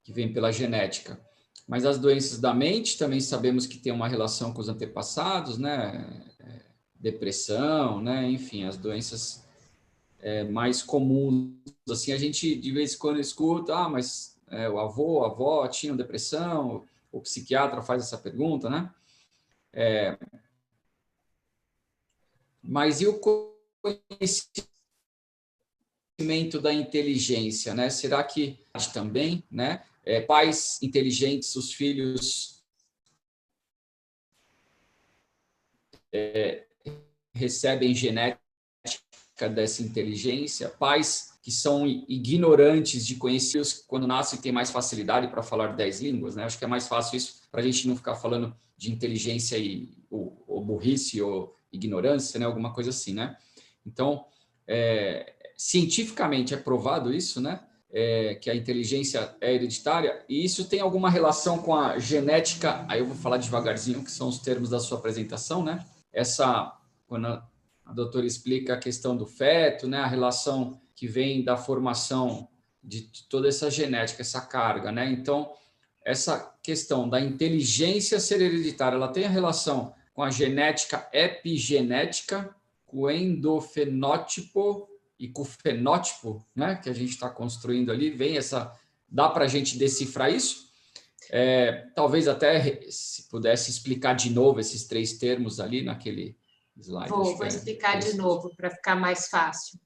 Que vem pela genética. Mas as doenças da mente também sabemos que tem uma relação com os antepassados, né? Depressão, né? Enfim, as doenças mais comuns. Assim, a gente de vez em quando escuta, mas o avô, a avó tinham depressão, o psiquiatra faz essa pergunta, né? Mas e o conhecimento da inteligência, né? Será que também, né? Pais inteligentes, os filhos recebem genética dessa inteligência, pais que são ignorantes de conhecidos, quando nascem têm mais facilidade para falar 10 línguas, né? Acho que é mais fácil isso, para a gente não ficar falando de inteligência ou burrice ou ignorância, né? Alguma coisa assim, né? Então, cientificamente é provado isso, né? Que a inteligência é hereditária, e isso tem alguma relação com a genética, aí eu vou falar devagarzinho, que são os termos da sua apresentação, né? Quando a doutora explica a questão do feto, né? A relação que vem da formação de toda essa genética, essa carga, né? Então, essa questão da inteligência ser hereditária, ela tem a relação com a genética epigenética, com o endofenótipo e com o fenótipo, né? Que a gente está construindo ali, dá para a gente decifrar isso? Talvez até se pudesse explicar de novo esses 3 termos ali naquele slide. Vou explicar de novo para ficar mais fácil.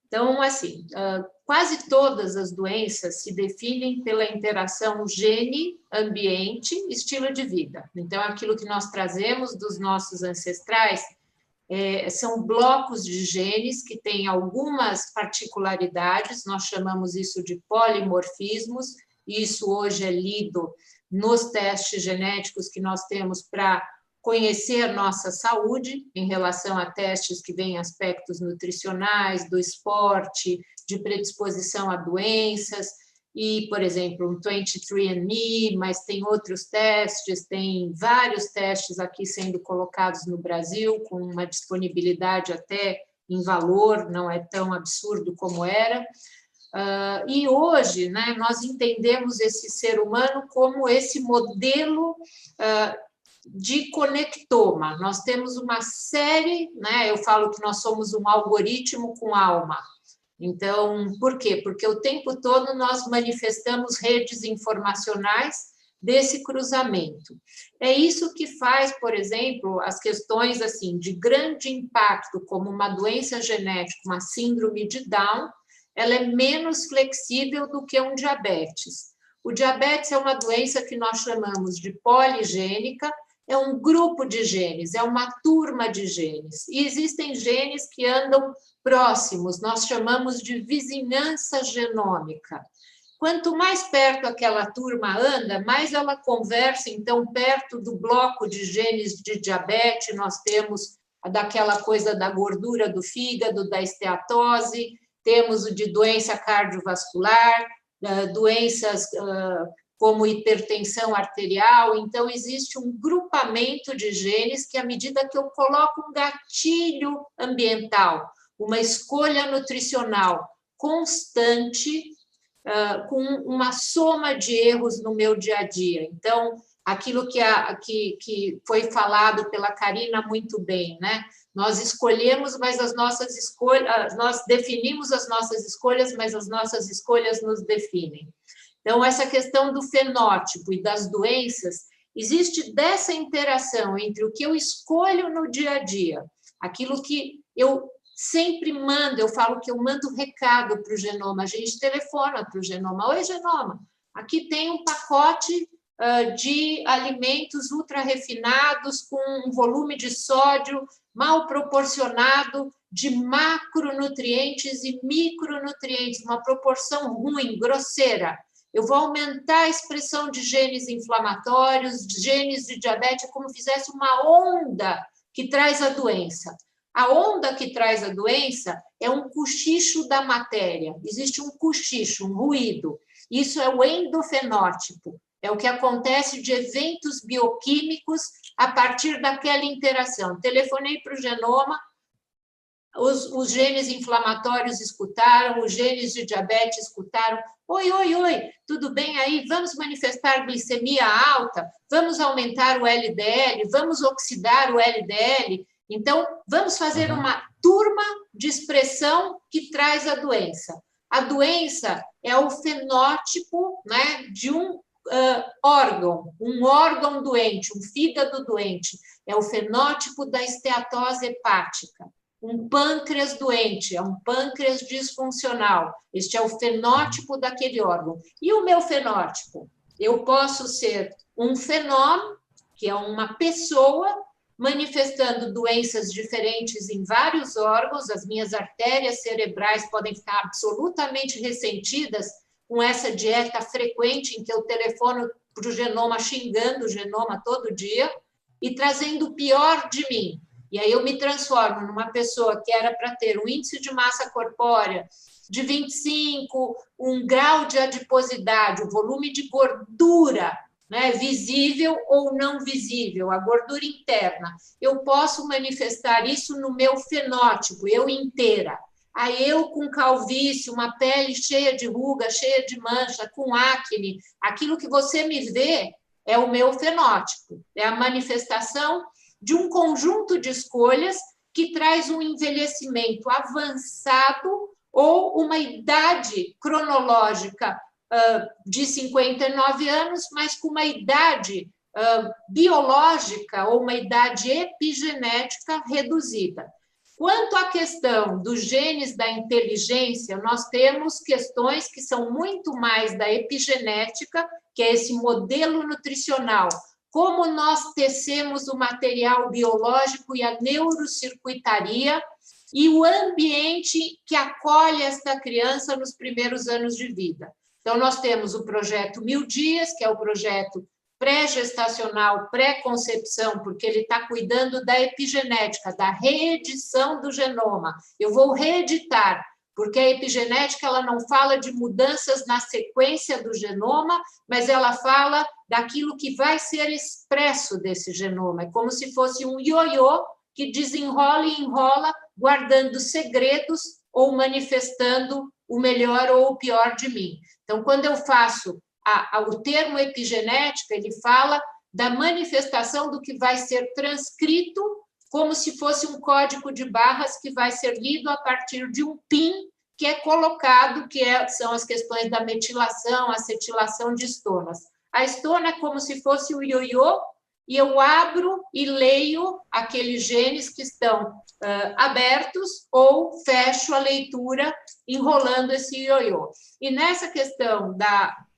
Então, assim, quase todas as doenças se definem pela interação gene, ambiente, estilo de vida. Então, aquilo que nós trazemos dos nossos ancestrais são blocos de genes que têm algumas particularidades, nós chamamos isso de polimorfismos, e isso hoje é lido nos testes genéticos que nós temos para conhecer nossa saúde em relação a testes que vêm aspectos nutricionais, do esporte, de predisposição a doenças, e, por exemplo, um 23andMe, mas tem outros testes, tem vários testes aqui sendo colocados no Brasil, com uma disponibilidade até em valor, não é tão absurdo como era. E hoje, né, nós entendemos esse ser humano como esse modelo de conectoma. Nós temos uma série, né, eu falo que nós somos um algoritmo com alma. Então, por quê? Porque o tempo todo nós manifestamos redes informacionais desse cruzamento. É isso que faz, por exemplo, as questões assim de grande impacto, como uma doença genética, uma síndrome de Down, ela é menos flexível do que um diabetes. O diabetes é uma doença que nós chamamos de poligênica, é um grupo de genes, é uma turma de genes. E existem genes que andam próximos, nós chamamos de vizinhança genômica. Quanto mais perto aquela turma anda, mais ela conversa. Então, perto do bloco de genes de diabetes, nós temos daquela coisa da gordura do fígado, da esteatose, temos o de doença cardiovascular, doenças como hipertensão arterial. Então, existe um grupamento de genes que, à medida que eu coloco um gatilho ambiental, uma escolha nutricional constante, com uma soma de erros no meu dia a dia. Então, aquilo que foi falado pela Karina muito bem, né? Nós escolhemos, mas as nossas escolhas, nós definimos as nossas escolhas, mas as nossas escolhas nos definem. Então, essa questão do fenótipo e das doenças, existe dessa interação entre o que eu escolho no dia a dia, aquilo que eu sempre mando, eu falo que eu mando recado para o genoma, a gente telefona para o genoma: oi, genoma, aqui tem um pacote de alimentos ultra refinados com um volume de sódio mal proporcionado de macronutrientes e micronutrientes, uma proporção ruim, grosseira. Eu vou aumentar a expressão de genes inflamatórios, de genes de diabetes, como fizesse uma onda que traz a doença. A onda que traz a doença é um cochicho da matéria. Existe um cochicho, um ruído. Isso é o endofenótipo. É o que acontece de eventos bioquímicos a partir daquela interação. Telefonei para o genoma, os genes inflamatórios escutaram, os genes de diabetes escutaram. Oi, oi, oi, tudo bem aí? Vamos manifestar glicemia alta? Vamos aumentar o LDL? Vamos oxidar o LDL? Então, vamos fazer uma turma de expressão que traz a doença. A doença é o fenótipo, né, de um órgão doente, um fígado doente. É o fenótipo da esteatose hepática. Um pâncreas doente, é um pâncreas disfuncional. Este é o fenótipo daquele órgão. E o meu fenótipo? Eu posso ser um fenômeno, que é uma pessoa manifestando doenças diferentes em vários órgãos. As minhas artérias cerebrais podem ficar absolutamente ressentidas com essa dieta frequente em que eu telefono para o genoma, xingando o genoma todo dia e trazendo o pior de mim. E aí eu me transformo numa pessoa que era para ter um índice de massa corpórea de 25, um grau de adiposidade, o volume de gordura, né, visível ou não visível, a gordura interna. Eu posso manifestar isso no meu fenótipo, eu inteira. Aí eu com calvície, uma pele cheia de ruga, cheia de mancha, com acne, aquilo que você me vê é o meu fenótipo, é a manifestação de um conjunto de escolhas que traz um envelhecimento avançado ou uma idade cronológica de 59 anos, mas com uma idade biológica ou uma idade epigenética reduzida. Quanto à questão dos genes da inteligência, nós temos questões que são muito mais da epigenética, que é esse modelo nutricional, como nós tecemos o material biológico e a neurocircuitaria e o ambiente que acolhe esta criança nos primeiros anos de vida. Então, nós temos o projeto 1000 Dias, que é o projeto pré-gestacional, pré-concepção, porque ele está cuidando da epigenética, da reedição do genoma. Eu vou reeditar, porque a epigenética ela não fala de mudanças na sequência do genoma, mas ela fala daquilo que vai ser expresso desse genoma. É como se fosse um ioiô que desenrola e enrola, guardando segredos ou manifestando o melhor ou o pior de mim. Então, quando eu faço o termo epigenética, ele fala da manifestação do que vai ser transcrito como se fosse um código de barras que vai ser lido a partir de um PIN que é colocado, são as questões da metilação, acetilação de estonas. A estona é como se fosse o ioiô, e eu abro e leio aqueles genes que estão abertos ou fecho a leitura enrolando esse ioiô. E nessa questão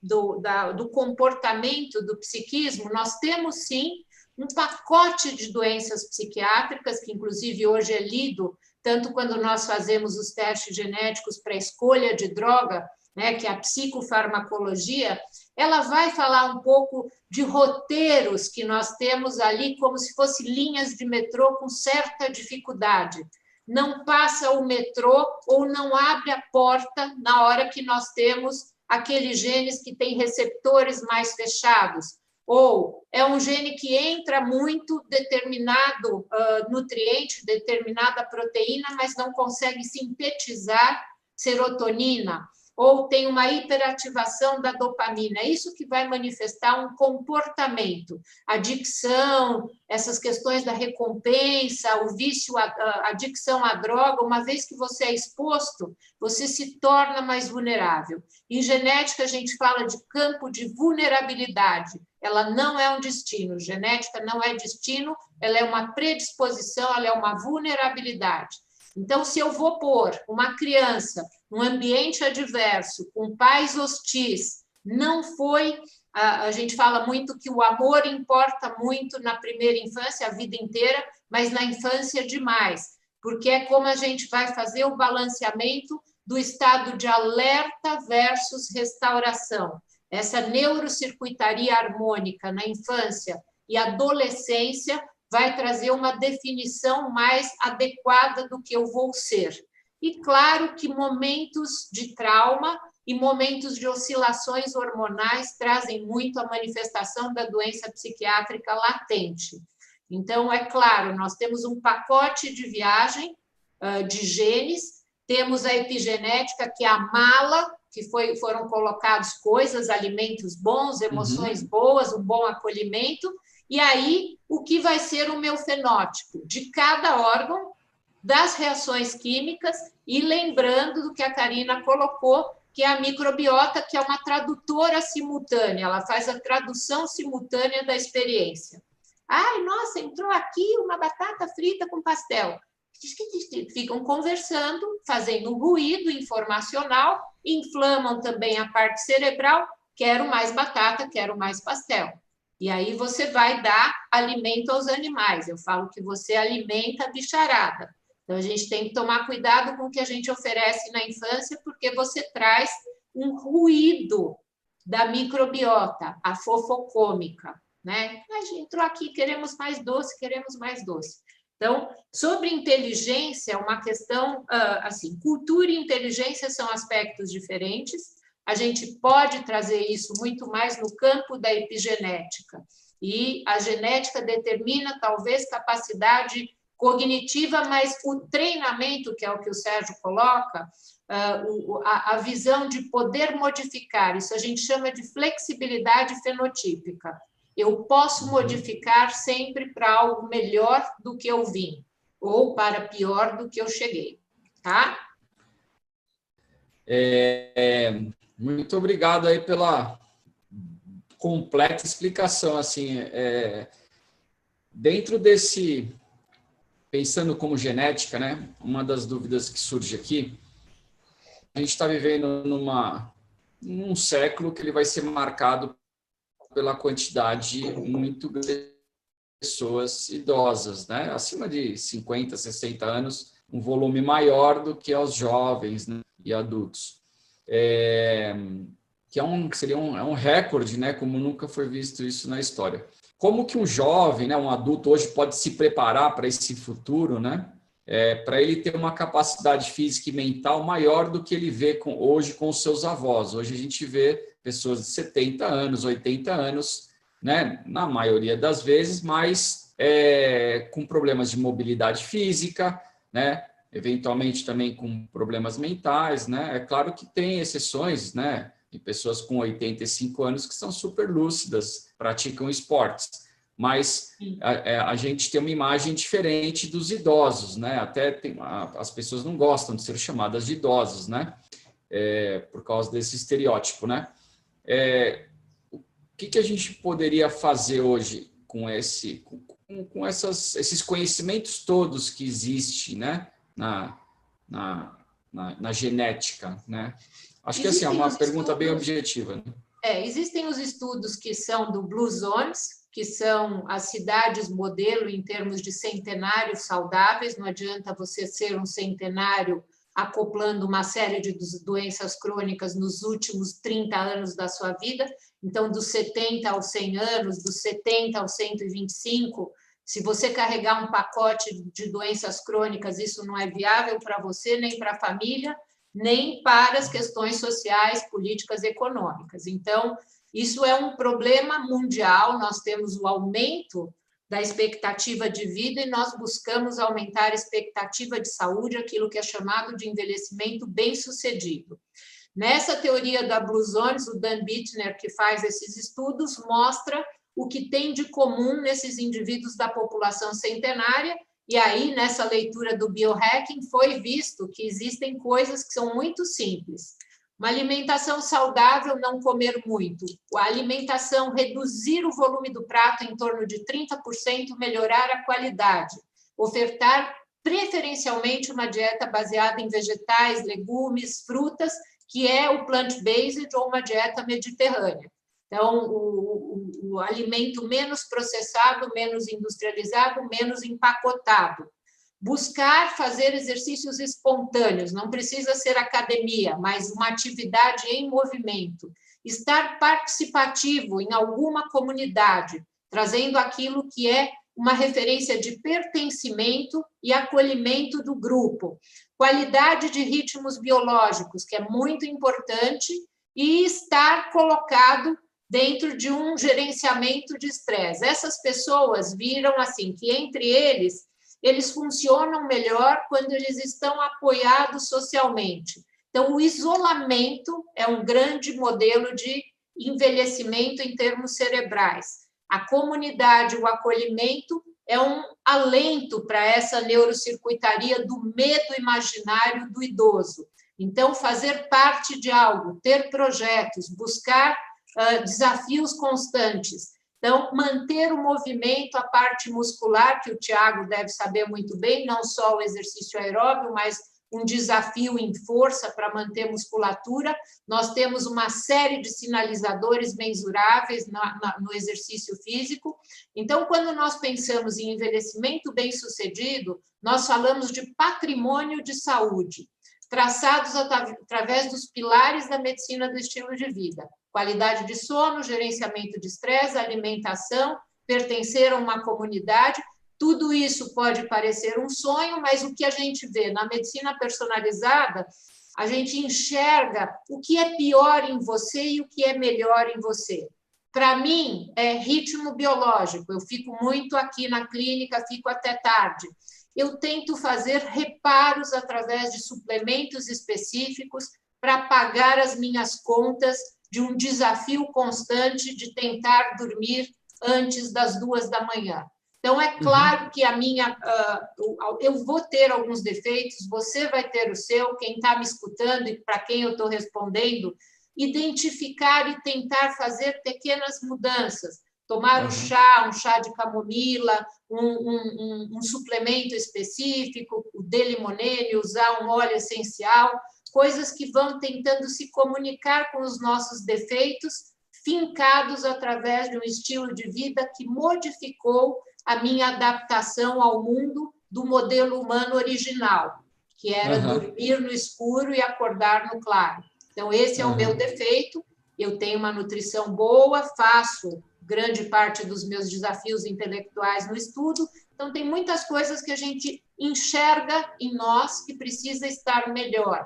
do comportamento, do psiquismo, nós temos, sim, um pacote de doenças psiquiátricas, que inclusive hoje é lido, tanto quando nós fazemos os testes genéticos para escolha de droga, né, que é a psicofarmacologia, ela vai falar um pouco de roteiros que nós temos ali, como se fossem linhas de metrô com certa dificuldade. Não passa o metrô ou não abre a porta na hora que nós temos aqueles genes que têm receptores mais fechados, Ou é um gene que entra muito determinado nutriente, determinada proteína, mas não consegue sintetizar serotonina, ou tem uma hiperativação da dopamina. É isso que vai manifestar um comportamento, adicção, essas questões da recompensa, o vício, a adicção à droga. Uma vez que você é exposto, você se torna mais vulnerável. Em genética, a gente fala de campo de vulnerabilidade. Ela não é um destino. Genética não é destino, ela é uma predisposição, ela é uma vulnerabilidade. Então, se eu vou pôr uma criança num ambiente adverso, com pais hostis, não foi... A gente fala muito que o amor importa muito na primeira infância, a vida inteira, mas na infância demais, porque é como a gente vai fazer o balanceamento do estado de alerta versus restauração. Essa neurocircuitaria harmônica na infância e adolescência vai trazer uma definição mais adequada do que eu vou ser. E claro que momentos de trauma e momentos de oscilações hormonais trazem muito a manifestação da doença psiquiátrica latente. Então, é claro, nós temos um pacote de viagem de genes, temos a epigenética, que é a mala, que foram colocados coisas, alimentos bons, emoções boas, um bom acolhimento, e aí o que vai ser o meu fenótipo de cada órgão, das reações químicas, e lembrando do que a Karina colocou, que é a microbiota, que é uma tradutora simultânea, ela faz a tradução simultânea da experiência. Ai, nossa, entrou aqui uma batata frita com pastel. Ficam conversando, fazendo ruído informacional, inflamam também a parte cerebral, quero mais batata, quero mais pastel. E aí você vai dar alimento aos animais. Eu falo que você alimenta a bicharada. Então, a gente tem que tomar cuidado com o que a gente oferece na infância, porque você traz um ruído da microbiota, a fofocômica, né? A gente entrou aqui, queremos mais doce, queremos mais doce. Então, sobre inteligência, uma questão, assim, cultura e inteligência são aspectos diferentes. A gente pode trazer isso muito mais no campo da epigenética. E a genética determina, talvez, capacidade cognitiva, mas o treinamento, que é o que o Sérgio coloca, a visão de poder modificar, isso a gente chama de flexibilidade fenotípica. Eu posso modificar sempre para algo melhor do que eu vim, ou para pior do que eu cheguei, tá? Muito obrigado aí pela completa explicação. Assim, dentro desse, pensando como genética, né? Uma das dúvidas que surge aqui, a gente está vivendo num século que ele vai ser marcado pela quantidade muito grande de pessoas idosas, né? Acima de 50, 60 anos, um volume maior do que aos jovens, né, e adultos. Que seria um recorde, né? Como nunca foi visto isso na história. Como que um jovem, né, um adulto hoje pode se preparar para esse futuro, né? Para ele ter uma capacidade física e mental maior do que ele vê hoje com os seus avós. Hoje a gente vê pessoas de 70 anos, 80 anos, né, na maioria das vezes, mas com problemas de mobilidade física, né, eventualmente também com problemas mentais, né. É claro que tem exceções, né, de pessoas com 85 anos que são super lúcidas, praticam esportes, mas a gente tem uma imagem diferente dos idosos, né? Até as pessoas não gostam de ser chamadas de idosos, né? Por causa desse estereótipo, né? O que a gente poderia fazer hoje com esses conhecimentos todos que existem, né? Na genética, né? Acho que assim, é uma pergunta bem objetiva, né? Existem os estudos que são do Blue Zones, que são as cidades modelo em termos de centenários saudáveis. Não adianta você ser um centenário acoplando uma série de doenças crônicas nos últimos 30 anos da sua vida. Então, dos 70 aos 100 anos, dos 70 aos 125, se você carregar um pacote de doenças crônicas, isso não é viável para você, nem para a família, nem para as questões sociais, políticas, econômicas. Então, Isso é um problema mundial, nós temos o aumento da expectativa de vida e nós buscamos aumentar a expectativa de saúde, aquilo que é chamado de envelhecimento bem-sucedido. Nessa teoria da Blue Zones, o Dan Bittner, que faz esses estudos, mostra o que tem de comum nesses indivíduos da população centenária, e aí, nessa leitura do biohacking, foi visto que existem coisas que são muito simples. Uma alimentação saudável, não comer muito. A alimentação, reduzir o volume do prato em torno de 30%, melhorar a qualidade. Ofertar preferencialmente uma dieta baseada em vegetais, legumes, frutas, que é o plant-based ou uma dieta mediterrânea. Então, o alimento menos processado, menos industrializado, menos empacotado. Buscar fazer exercícios espontâneos, não precisa ser academia, mas uma atividade em movimento. Estar participativo em alguma comunidade, trazendo aquilo que é uma referência de pertencimento e acolhimento do grupo. Qualidade de ritmos biológicos, que é muito importante, e estar colocado dentro de um gerenciamento de estresse. Essas pessoas viram assim que entre eles funcionam melhor quando eles estão apoiados socialmente. Então, o isolamento é um grande modelo de envelhecimento em termos cerebrais. A comunidade, o acolhimento é um alento para essa neurocircuitaria do medo imaginário do idoso. Então, fazer parte de algo, ter projetos, buscar desafios constantes. Então, manter o movimento, a parte muscular, que o Tiago deve saber muito bem, não só o exercício aeróbio, mas um desafio em força para manter musculatura. Nós temos uma série de sinalizadores mensuráveis no exercício físico. Então, quando nós pensamos em envelhecimento bem-sucedido, nós falamos de patrimônio de saúde, traçados através dos pilares da medicina do estilo de vida. Qualidade de sono, gerenciamento de estresse, alimentação, pertencer a uma comunidade. Tudo isso pode parecer um sonho, mas o que a gente vê na medicina personalizada, a gente enxerga o que é pior em você e o que é melhor em você. Para mim, é ritmo biológico. Eu fico muito aqui na clínica, fico até tarde. Eu tento fazer reparos através de suplementos específicos para pagar as minhas contas de um desafio constante de tentar dormir antes das 2 da manhã. Então, é claro que eu vou ter alguns defeitos, você vai ter o seu, quem está me escutando e para quem eu estou respondendo, identificar e tentar fazer pequenas mudanças. Tomar um chá de camomila, um suplemento específico, o D-limonene, usar um óleo essencial, coisas que vão tentando se comunicar com os nossos defeitos, fincados através de um estilo de vida que modificou a minha adaptação ao mundo do modelo humano original, que era dormir no escuro e acordar no claro. Então, esse é o meu defeito. Eu tenho uma nutrição boa, faço grande parte dos meus desafios intelectuais no estudo. Então, tem muitas coisas que a gente enxerga em nós que precisa estar melhor.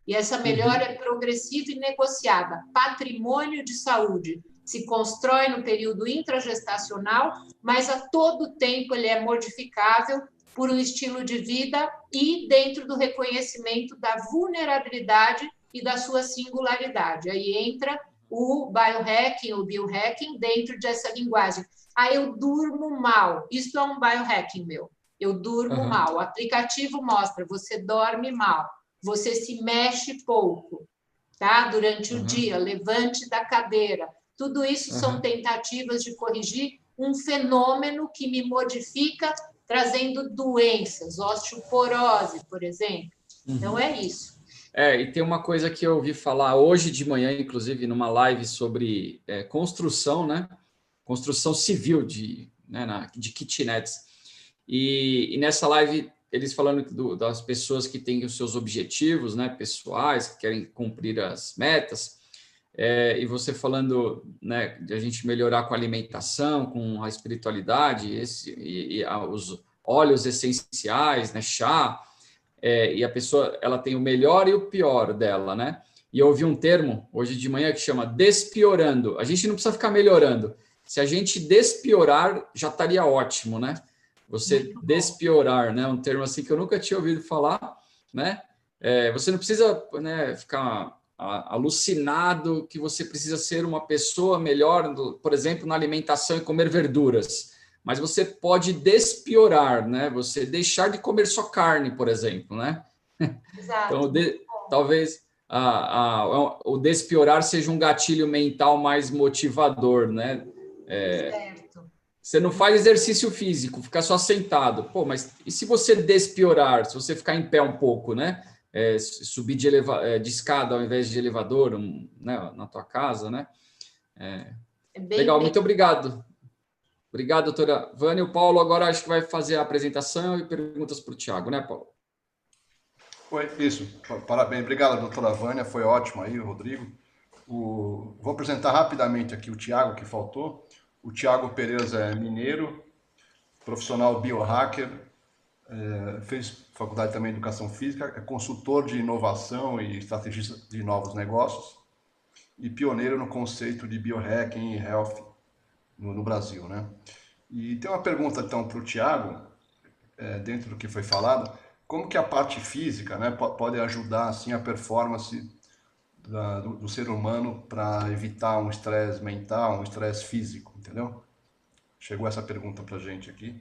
E essa melhora é progressiva e negociada. Patrimônio de saúde se constrói no período intragestacional, mas a todo tempo ele é modificável por um estilo de vida e dentro do reconhecimento da vulnerabilidade e da sua singularidade. Aí entra o biohacking, o biohacking dentro dessa linguagem. Eu durmo mal. Isso é um biohacking meu. Eu durmo mal. O aplicativo mostra, você dorme mal. Você se mexe pouco, tá? Durante o dia, levante da cadeira. Tudo isso são tentativas de corrigir um fenômeno que me modifica, trazendo doenças, osteoporose, por exemplo. Então, é isso. E tem uma coisa que eu ouvi falar hoje de manhã, inclusive, numa live sobre construção, né? Construção civil de kitnets. E nessa live, eles falando das pessoas que têm os seus objetivos, né, pessoais, que querem cumprir as metas, e você falando, né, de a gente melhorar com a alimentação, com a espiritualidade, os óleos essenciais, né, chá, e a pessoa ela tem o melhor e o pior dela, né? e eu ouvi um termo hoje de manhã que chama despiorando. A gente não precisa ficar melhorando. Se a gente despiorar, já estaria ótimo, né? Você despiorar, né? Um termo assim que eu nunca tinha ouvido falar, né? Você não precisa, né, ficar alucinado que você precisa ser uma pessoa melhor, por exemplo, na alimentação e comer verduras. Mas você pode despiorar, né? Você deixar de comer só carne, por exemplo, né? Exato. Então, talvez o despiorar seja um gatilho mental mais motivador, né? Certo. Você não faz exercício físico, fica só sentado. Pô, mas e se você despiorar, se você ficar em pé um pouco, né? Subir de escada ao invés de elevador, né? Na tua casa, né? Legal, muito obrigado. Obrigado, doutora Vânia. O Paulo agora acho que vai fazer a apresentação e perguntas para o Tiago, né, Paulo? Foi isso. Parabéns. Obrigado, doutora Vânia. Foi ótimo aí, Rodrigo. Vou apresentar rapidamente aqui o Tiago, que faltou. O Tiago Pereira é mineiro, profissional biohacker, fez faculdade também de Educação Física, é consultor de inovação e estrategista de novos negócios e pioneiro no conceito de biohacking e health no Brasil, né? E tem uma pergunta, então, para o Tiago, dentro do que foi falado, como que a parte física, né, pode ajudar, assim, a performance do ser humano para evitar um estresse mental, um estresse físico, entendeu? Chegou essa pergunta para a gente aqui.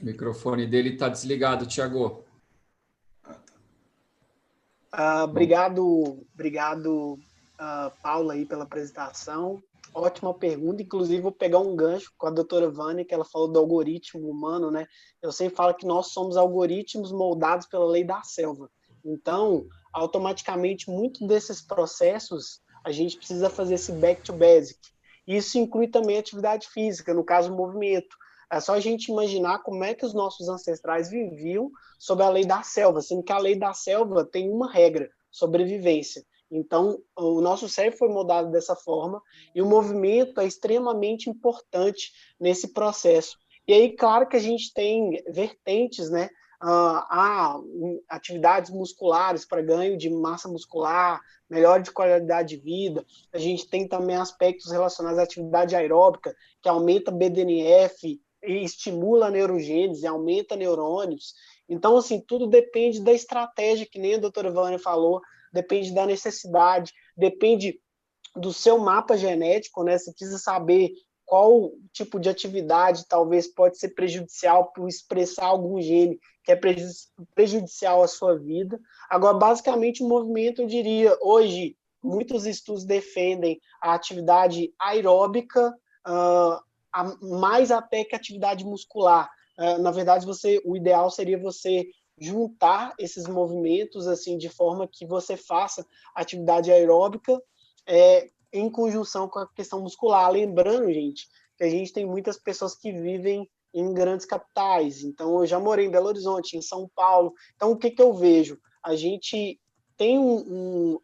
O microfone dele está desligado, Tiago. Obrigado, Paula, aí pela apresentação. Ótima pergunta. Inclusive, vou pegar um gancho com a doutora Vânia, que ela falou do algoritmo humano, né? Eu sempre falo que nós somos algoritmos moldados pela lei da selva. Então, automaticamente, muitos desses processos, a gente precisa fazer esse back to basic. Isso inclui também atividade física, no caso, o movimento. É só a gente imaginar como é que os nossos ancestrais viviam sob a lei da selva, sendo que a lei da selva tem uma regra, sobrevivência. Então, o nosso cérebro foi moldado dessa forma e o movimento é extremamente importante nesse processo. E aí, claro que a gente tem vertentes, né? Há atividades musculares para ganho de massa muscular, melhora de qualidade de vida. A gente tem também aspectos relacionados à atividade aeróbica, que aumenta BDNF, e estimula a neurogênese, aumenta neurônios. Então, assim, tudo depende da estratégia, que nem a doutora Vânia falou, depende da necessidade, depende do seu mapa genético, né? Você precisa saber qual tipo de atividade talvez pode ser prejudicial por expressar algum gene que é prejudicial à sua vida. Agora, basicamente, o movimento, eu diria, hoje, muitos estudos defendem a atividade aeróbica, mais até que atividade muscular. Na verdade, o ideal seria você juntar esses movimentos assim de forma que você faça atividade aeróbica em conjunção com a questão muscular. Lembrando, gente, que a gente tem muitas pessoas que vivem em grandes capitais. Então, eu já morei em Belo Horizonte, em São Paulo. Então, o que eu vejo? A gente tem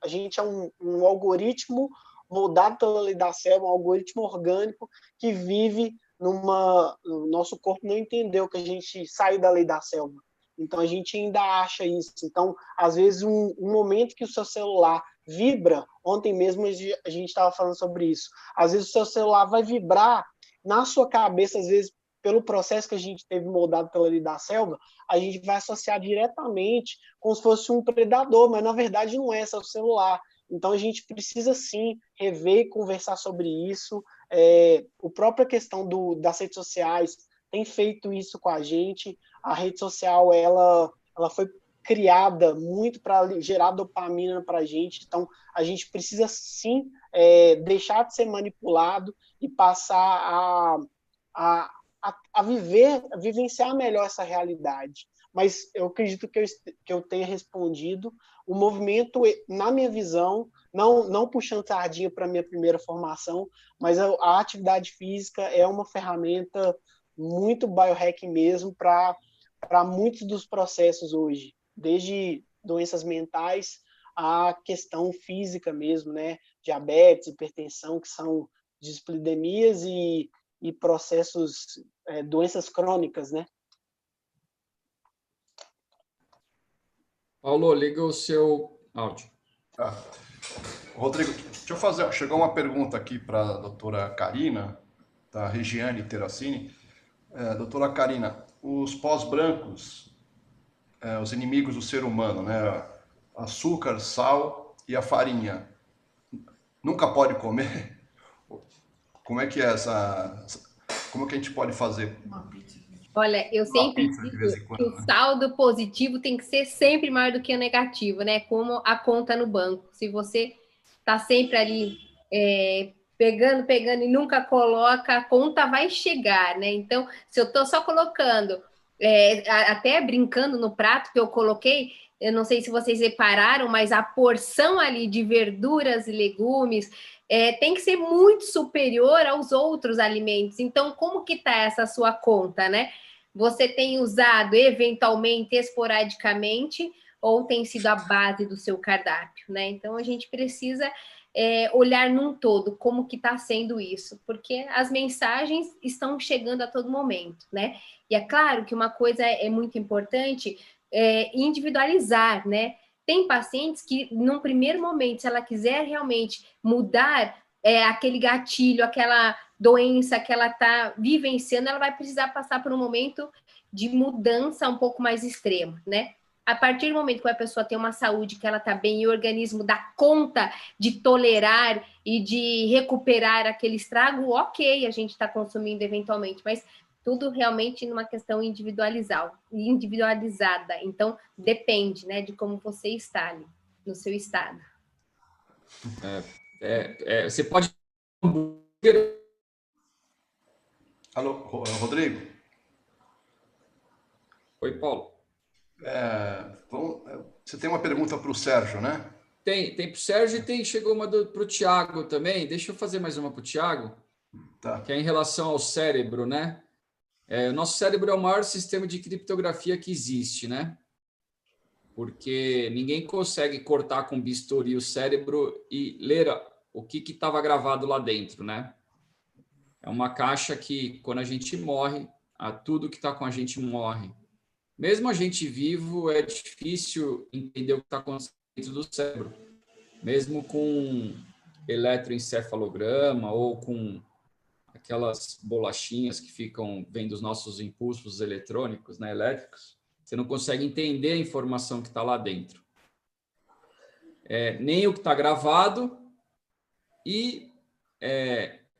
a gente é um algoritmo moldado pela lei da selva, um algoritmo orgânico que vive o nosso corpo não entendeu que a gente saiu da lei da selva. Então, a gente ainda acha isso. Então, às vezes, um momento que o seu celular vibra, ontem mesmo a gente estava falando sobre isso, às vezes o seu celular vai vibrar na sua cabeça, às vezes, pelo processo que a gente teve moldado pela lei da selva, a gente vai associar diretamente como se fosse um predador, mas na verdade não é, é o celular. Então, a gente precisa, sim, rever e conversar sobre isso. A própria questão das redes sociais tem feito isso com a gente. A rede social, ela foi criada muito para gerar dopamina para a gente. Então, a gente precisa, sim, deixar de ser manipulado e passar a vivenciar melhor essa realidade. Mas eu acredito que eu tenha respondido. O movimento, na minha visão, não puxando sardinha para a minha primeira formação, mas a atividade física é uma ferramenta muito biohacking mesmo para muitos dos processos hoje, desde doenças mentais à questão física mesmo, né? Diabetes, hipertensão, que são dislipidemias e processos, doenças crônicas, né? Paulo, liga o seu áudio. Tá. Rodrigo, deixa eu fazer. Chegou uma pergunta aqui para a doutora Karina, da Regiane Terracini. Doutora Karina, os pós-brancos, os inimigos do ser humano, né? Açúcar, sal e a farinha. Nunca pode comer? Como é que é essa... Como que a gente pode fazer? Olha, eu sempre digo que o saldo positivo tem que ser sempre maior do que o negativo, né? Como a conta no banco. Se você está sempre ali pegando e nunca coloca, a conta vai chegar, né? Então, se eu estou só colocando, até brincando no prato que eu coloquei, eu não sei se vocês repararam, mas a porção ali de verduras e legumes tem que ser muito superior aos outros alimentos. Então, como que está essa sua conta, né? Você tem usado eventualmente, esporadicamente, ou tem sido a base do seu cardápio, né? Então, a gente precisa olhar num todo como que está sendo isso, porque as mensagens estão chegando a todo momento, né? E é claro que uma coisa é muito importante, individualizar, né? Tem pacientes que, num primeiro momento, se ela quiser realmente mudar aquele gatilho, aquela doença que ela está vivenciando, ela vai precisar passar por um momento de mudança um pouco mais extremo, né? A partir do momento que a pessoa tem uma saúde, que ela está bem e o organismo dá conta de tolerar e de recuperar aquele estrago, ok, a gente está consumindo eventualmente, mas tudo realmente numa questão individualizada. Então, depende, né, de como você está ali, no seu estado. Você pode... Alô, Rodrigo? Oi, Paulo. Você tem uma pergunta para o Sérgio, né? Tem para o Sérgio e chegou uma para o Tiago também. Deixa eu fazer mais uma para o Tiago, tá. Que é em relação ao cérebro, né? O nosso cérebro é o maior sistema de criptografia que existe, né? Porque ninguém consegue cortar com bisturi o cérebro e ler o que estava gravado lá dentro, né? É uma caixa que, quando a gente morre, tudo que está com a gente morre. Mesmo a gente vivo, é difícil entender o que está acontecendo dentro do cérebro. Mesmo com eletroencefalograma ou com aquelas bolachinhas que ficam vendo os nossos impulsos eletrônicos, né, elétricos, você não consegue entender a informação que está lá dentro. Nem o que está gravado e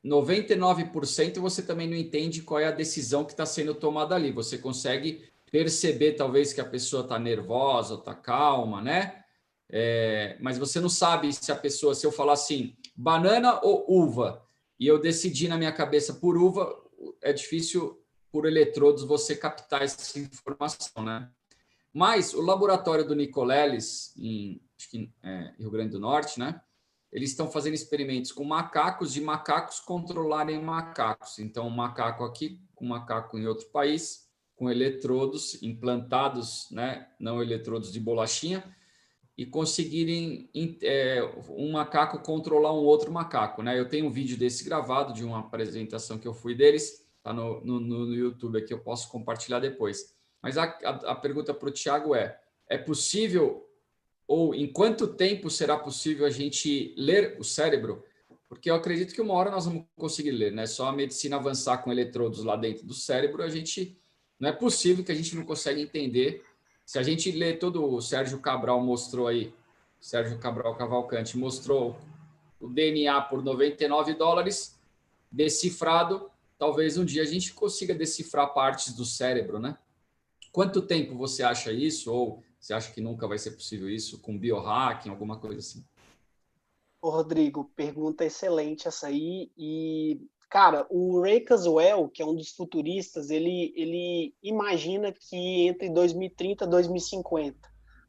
99% você também não entende qual é a decisão que está sendo tomada ali. Você consegue perceber, talvez, que a pessoa está nervosa ou está calma, né? Mas você não sabe se a pessoa, se eu falar assim, banana ou uva, e eu decidi na minha cabeça por uva, é difícil, por eletrodos, você captar essa informação, né? Mas o laboratório do Nicoleles, acho que Rio Grande do Norte, né? Eles estão fazendo experimentos com macacos e macacos controlarem macacos. Então, um macaco aqui, um macaco em outro país, com eletrodos implantados, né? Não eletrodos de bolachinha, e conseguirem um macaco controlar um outro macaco, né? Eu tenho um vídeo desse gravado de uma apresentação que eu fui deles, tá no YouTube aqui, eu posso compartilhar depois. Mas a pergunta para o Tiago é possível, ou em quanto tempo será possível a gente ler o cérebro? Porque eu acredito que uma hora nós vamos conseguir ler, né? Só a medicina avançar com eletrodos lá dentro do cérebro, não é possível que a gente não consegue entender. Se a gente lê todo o Sérgio Cabral mostrou aí, Sérgio Cabral Cavalcante mostrou o DNA por $99, decifrado, talvez um dia a gente consiga decifrar partes do cérebro, né? Quanto tempo você acha isso? Ou você acha que nunca vai ser possível isso com biohacking, alguma coisa assim? Ô, Rodrigo, pergunta excelente essa aí. E, cara, o Ray Kurzweil, que é um dos futuristas, ele imagina que entre 2030 e 2050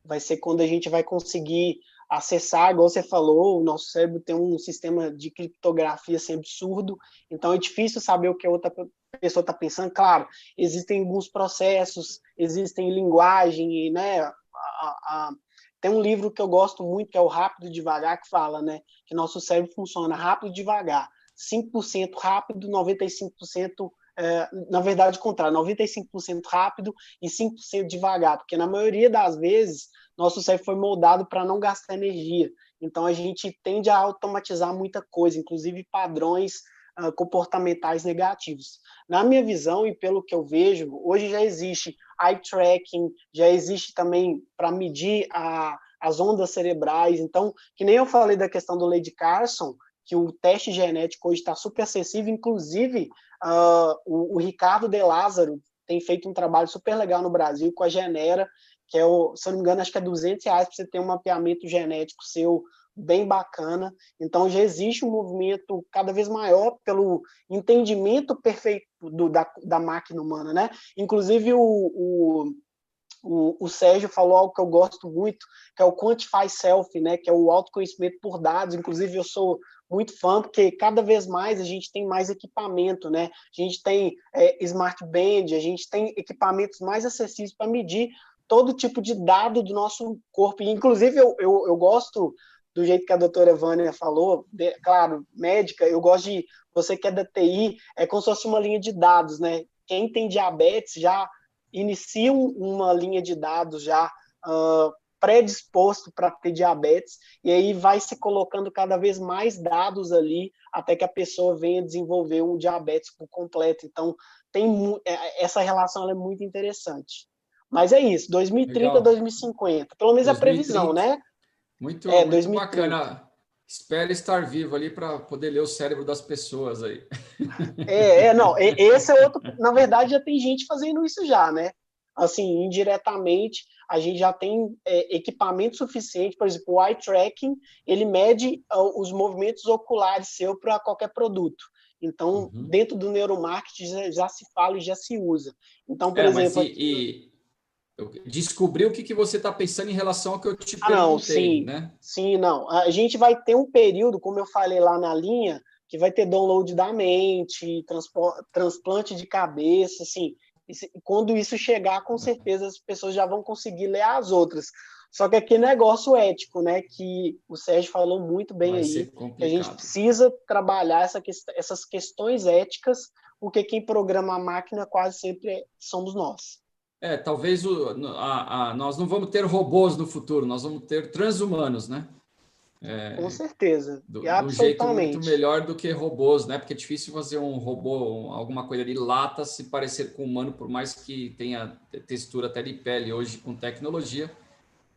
vai ser quando a gente vai conseguir acessar, igual você falou, o nosso cérebro tem um sistema de criptografia assim, absurdo, então é difícil saber o que a outra pessoa está pensando. Claro, existem alguns processos, existem linguagem, né? Tem um livro que eu gosto muito, que é o Rápido e Devagar, que fala, né, que nosso cérebro funciona rápido e devagar. 5% rápido, 95% na verdade, o contrário, 95% rápido e 5% devagar, porque na maioria das vezes, nosso cérebro foi moldado para não gastar energia. Então, a gente tende a automatizar muita coisa, inclusive padrões comportamentais negativos. Na minha visão e pelo que eu vejo, hoje já existe eye tracking, já existe também para medir as ondas cerebrais. Então, que nem eu falei da questão do Lady Carson, que o teste genético hoje está super acessível, inclusive o Ricardo De Lázaro tem feito um trabalho super legal no Brasil com a Genera, que é, se eu não me engano, acho que é R$200 para você ter um mapeamento genético seu bem bacana. Então, já existe um movimento cada vez maior pelo entendimento perfeito da máquina humana, né? Inclusive, o Sérgio falou algo que eu gosto muito, que é o Quantify Self, né? Que é o autoconhecimento por dados. Inclusive, eu sou muito fã, porque cada vez mais a gente tem mais equipamento, né? A gente tem Smart Band, a gente tem equipamentos mais acessíveis para medir todo tipo de dado do nosso corpo. E, inclusive, eu gosto do jeito que a doutora Vânia falou, claro, médica, eu gosto de, você que é da TI, é como se fosse uma linha de dados, né? Quem tem diabetes já inicia uma linha de dados já predisposto para ter diabetes, e aí vai se colocando cada vez mais dados ali, até que a pessoa venha desenvolver um diabetes por completo. Então, essa relação ela é muito interessante. Mas é isso, 2030, Legal. 2050, pelo menos 2030. A previsão, né? Muito 2030. bacana. Espero estar vivo ali para poder ler o cérebro das pessoas aí. Não, esse é outro. Na verdade, já tem gente fazendo isso já, né? Assim, indiretamente, a gente já tem equipamento suficiente, por exemplo, o eye tracking, ele mede os movimentos oculares seu para qualquer produto. Então, dentro do neuromarketing já se fala e já se usa. Então, por exemplo... descobrir o que você está pensando em relação ao que eu te perguntei, né? Sim, não. A gente vai ter um período, como eu falei lá na linha, que vai ter download da mente, transplante de cabeça, assim. Quando isso chegar, com certeza as pessoas já vão conseguir ler as outras. Só que aqui negócio ético, né? Que o Sérgio falou muito bem aí, que a gente precisa trabalhar essas questões éticas, porque quem programa a máquina quase sempre somos nós. Talvez nós não vamos ter robôs no futuro, nós vamos ter transhumanos, né? Com certeza. De um jeito muito melhor do que robôs, né? Porque é difícil fazer um robô, alguma coisa de lata, se parecer com um humano, por mais que tenha textura até de pele. Hoje, com tecnologia,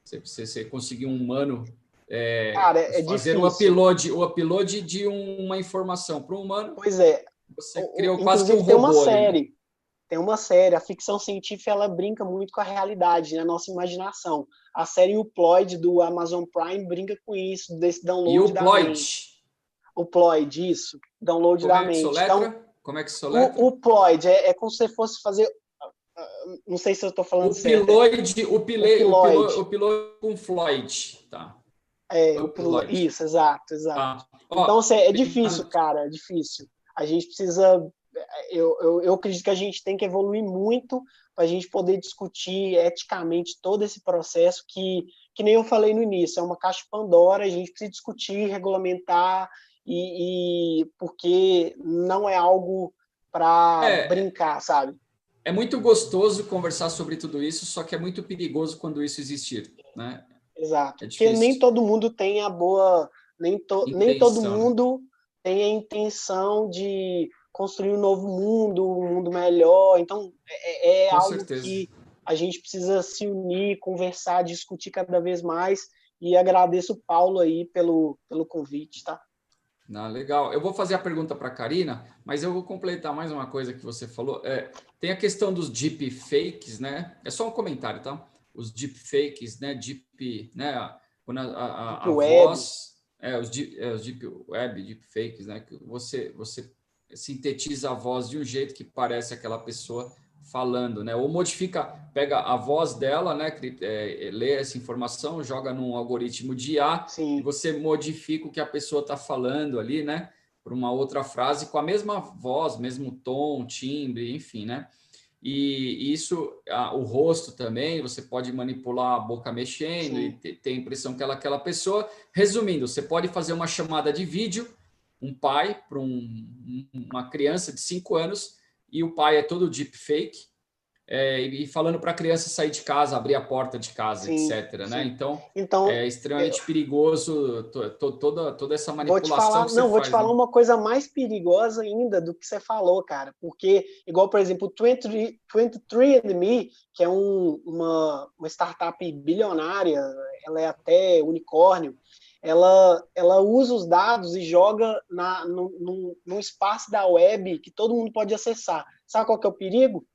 você conseguir um humano fazer o upload de uma informação para um humano. Pois é. Você criou quase que um robô ali. Tem uma série, a ficção científica, ela brinca muito com a realidade, né? A nossa imaginação. A série Uploid do Amazon Prime brinca com isso, desse download da mente. Uploid, isso. Download da mente. Como é que soletra? O Uploid é como se você fosse fazer... Não sei se eu estou falando certo. O piloid com Floyd, tá? Isso, exato. Então, é difícil, cara, é difícil. A gente precisa... Eu acredito que a gente tem que evoluir muito para a gente poder discutir eticamente todo esse processo que nem eu falei no início, é uma caixa de Pandora, a gente precisa discutir, regulamentar, e porque não é algo para brincar, sabe? É muito gostoso conversar sobre tudo isso, só que é muito perigoso quando isso existir, né? Exato, porque nem todo mundo tem a boa... Nem todo mundo tem a intenção de construir um novo mundo, um mundo melhor. Então, é algo certeza. Que a gente precisa se unir, conversar, discutir cada vez mais. E agradeço o Paulo aí pelo convite, tá? Legal. Eu vou fazer a pergunta para a Karina, mas eu vou completar mais uma coisa que você falou. Tem a questão dos deepfakes, né? É só um comentário, tá? Os deepfakes, né? Quando a voz... os deep web, deepfakes, né? Que você sintetiza a voz de um jeito que parece aquela pessoa falando, né? Ou pega a voz dela, né? Lê essa informação, joga num algoritmo de IA, Sim. E você modifica o que a pessoa está falando ali, né? Para uma outra frase com a mesma voz, mesmo tom, timbre, enfim, né? E isso, o rosto também, você pode manipular a boca mexendo Sim. E ter a impressão que ela é aquela pessoa. Resumindo, você pode fazer uma chamada de vídeo, um pai para uma criança de 5 anos, e o pai é todo deepfake, e falando para a criança sair de casa, abrir a porta de casa, Sim, etc. Né? sim. Então, é extremamente perigoso toda essa manipulação que você vou te faz. falar Né? uma coisa mais perigosa ainda do que você falou, cara. Porque, igual, por exemplo, o 23andMe, que é uma startup bilionária, ela é até unicórnio, ela usa os dados e joga num espaço da web que todo mundo pode acessar. Sabe qual que é o perigo?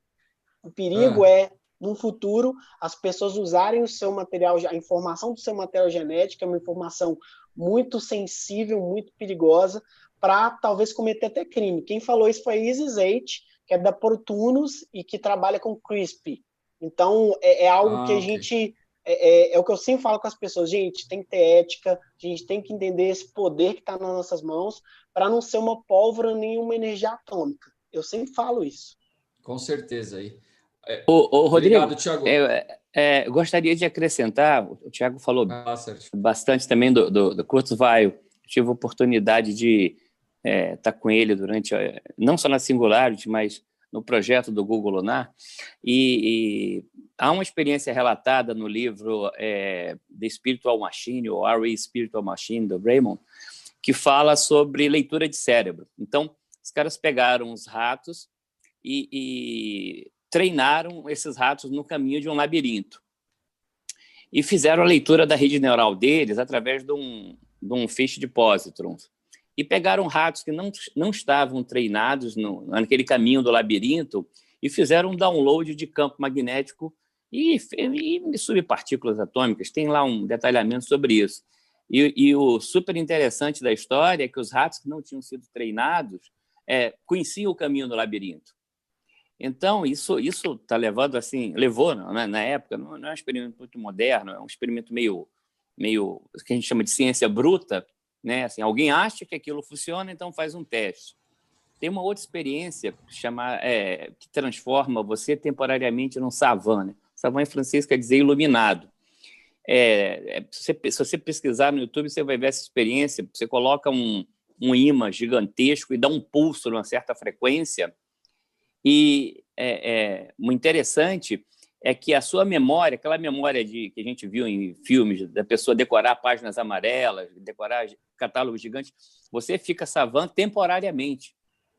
O perigo é, no futuro, as pessoas usarem o seu material, a informação do seu material genético, é uma informação muito sensível, muito perigosa, para talvez cometer até crime. Quem falou isso foi a Isis H, que é da Portunus e que trabalha com CRISPR. Então, é algo que a gente... É o que eu sempre falo com as pessoas, gente, tem que ter ética, a gente tem que entender esse poder que está nas nossas mãos para não ser uma pólvora nem uma energia atômica. Eu sempre falo isso. Com certeza aí. Rodrigo, obrigado, Thiago. Gostaria de acrescentar, o Thiago falou bastante também do Kurzweil. Tive a oportunidade de estar com ele durante, não só na Singularity, mas no projeto do Google Lunar, e há uma experiência relatada no livro The Spiritual Machine, ou RE Spiritual Machine, do Raymond, que fala sobre leitura de cérebro. Então, os caras pegaram os ratos e treinaram esses ratos no caminho de um labirinto e fizeram a leitura da rede neural deles através de um feixe de positrons. E pegaram ratos que não estavam treinados naquele caminho do labirinto e fizeram um download de campo magnético e subpartículas atômicas. Tem lá um detalhamento sobre isso. E o super interessante da história é que os ratos que não tinham sido treinados conheciam o caminho do labirinto. Então, isso está levando assim, levou, né, na época, não é um experimento muito moderno, é um experimento meio que a gente chama de ciência bruta, né? Assim, alguém acha que aquilo funciona, então faz um teste. Tem uma outra experiência que transforma você temporariamente num savant. Né? Savant em francês quer dizer iluminado. Se você pesquisar no YouTube, você vai ver essa experiência. Você coloca um ímã gigantesco e dá um pulso numa certa frequência. E o interessante é que a sua memória, aquela memória que a gente viu em filmes, da pessoa decorar páginas amarelas, decorar catálogos gigantes, você fica savant temporariamente.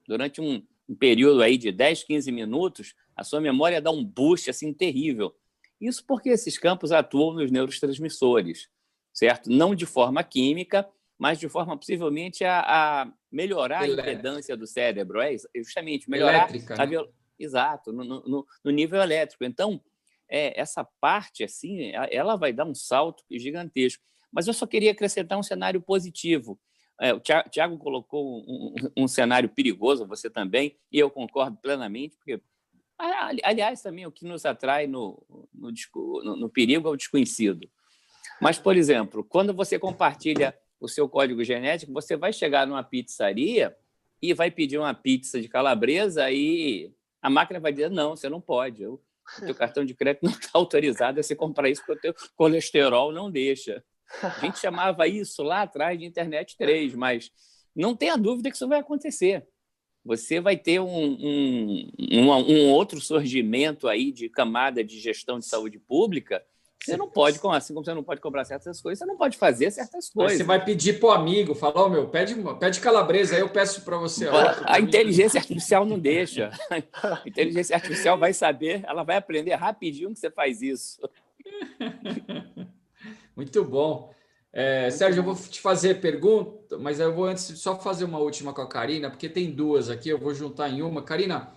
Durante um período aí de 10, 15 minutos, a sua memória dá um boost assim, terrível. Isso porque esses campos atuam nos neurotransmissores, certo? Não de forma química, mas de forma possivelmente a melhorar a impedância do cérebro, justamente melhorar elétrica, a né? Exato, no nível elétrico. Então, essa parte assim, ela vai dar um salto gigantesco. Mas eu só queria acrescentar um cenário positivo. O Thiago colocou um cenário perigoso, você também, e eu concordo plenamente, porque, aliás, também o que nos atrai no perigo é o desconhecido. Mas, por exemplo, quando você compartilha o seu código genético, você vai chegar numa pizzaria e vai pedir uma pizza de calabresa e a máquina vai dizer, não, você não pode. O teu cartão de crédito não está autorizado a você comprar isso porque o teu colesterol não deixa. A gente chamava isso lá atrás de Internet 3, mas não tenha dúvida que isso vai acontecer. Você vai ter um outro surgimento aí de camada de gestão de saúde pública. Você não pode, assim como você não pode comprar certas coisas, você não pode fazer certas coisas. Aí você vai pedir para o amigo, falar, pede calabresa, aí eu peço para você. A inteligência artificial não deixa. A inteligência artificial vai saber, ela vai aprender rapidinho que você faz isso. Muito bom. Sérgio, eu vou te fazer pergunta, mas eu vou antes só fazer uma última com a Karina, porque tem duas aqui, eu vou juntar em uma. Karina,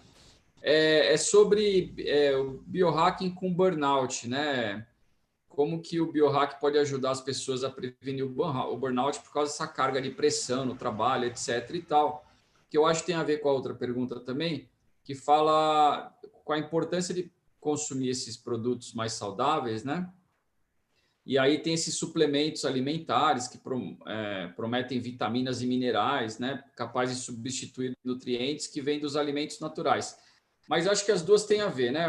é sobre o biohacking com burnout, né? Como que o biohack pode ajudar as pessoas a prevenir o burnout por causa dessa carga de pressão no trabalho, etc. e tal. Que eu acho que tem a ver com a outra pergunta também, que fala com a importância de consumir esses produtos mais saudáveis, né? E aí tem esses suplementos alimentares que prometem vitaminas e minerais, né? Capazes de substituir nutrientes que vêm dos alimentos naturais. Mas eu acho que as duas têm a ver, né?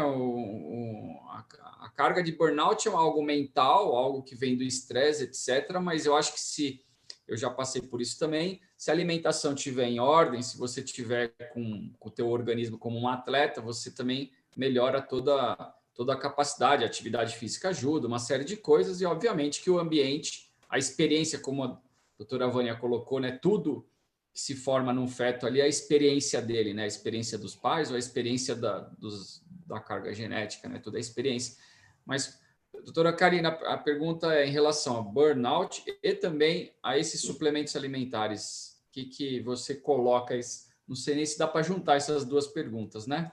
A carga de burnout é algo mental, algo que vem do estresse, etc. Mas eu acho que se eu já passei por isso também. Se a alimentação estiver em ordem, se você tiver com o teu organismo como um atleta, você também melhora toda a capacidade, a atividade física ajuda, uma série de coisas, e obviamente que o ambiente, a experiência, como a doutora Vânia colocou, né, tudo que se forma num feto ali, a experiência dele, né, a experiência dos pais ou a experiência da carga genética, né, toda a experiência. Mas, doutora Karina, a pergunta é em relação ao burnout e também a esses suplementos alimentares. O que você coloca? Não sei nem se dá para juntar essas duas perguntas, né?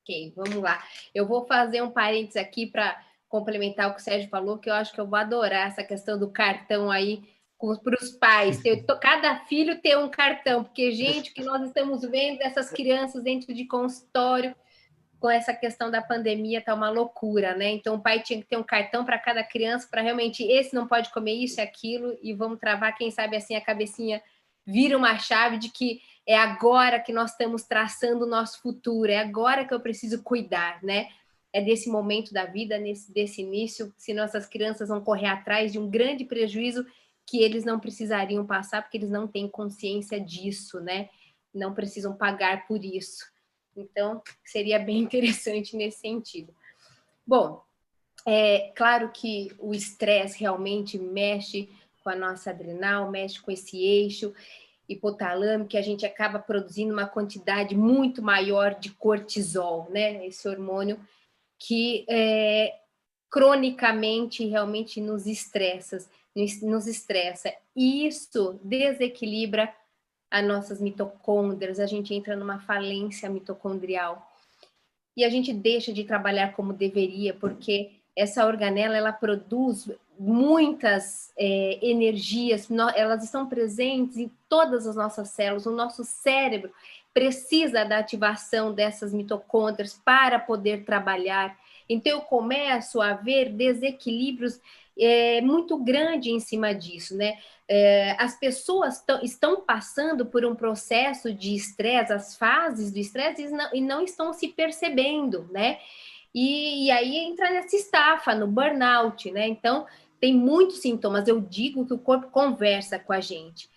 Ok, vamos lá. Eu vou fazer um parênteses aqui para complementar o que o Sérgio falou, que eu acho que eu vou adorar essa questão do cartão aí para os pais. Cada filho ter um cartão, porque, gente, o que nós estamos vendo dessas crianças dentro de consultório com essa questão da pandemia tá uma loucura, né? Então o pai tinha que ter um cartão para cada criança, para realmente esse não pode comer isso e aquilo, e vamos travar, quem sabe assim a cabecinha vira uma chave de que é agora que nós estamos traçando o nosso futuro, é agora que eu preciso cuidar, né? É desse momento da vida, desse início, se nossas crianças vão correr atrás de um grande prejuízo que eles não precisariam passar, porque eles não têm consciência disso, né? Não precisam pagar por isso. Então, seria bem interessante nesse sentido. Bom, é claro que o estresse realmente mexe com a nossa adrenal, mexe com esse eixo hipotalâmico, que a gente acaba produzindo uma quantidade muito maior de cortisol, né? Esse hormônio que cronicamente realmente nos estressa. E isso desequilibra as nossas mitocôndrias, a gente entra numa falência mitocondrial e a gente deixa de trabalhar como deveria, porque essa organela, ela produz muitas energias, elas estão presentes em todas as nossas células, o nosso cérebro precisa da ativação dessas mitocôndrias para poder trabalhar. Então eu começo a ver desequilíbrios muito grande em cima disso, né? As pessoas estão passando por um processo de estresse, as fases do estresse, e não estão se percebendo, né? E aí entra nessa estafa, no burnout, né? Então, tem muitos sintomas. Eu digo que o corpo conversa com a gente.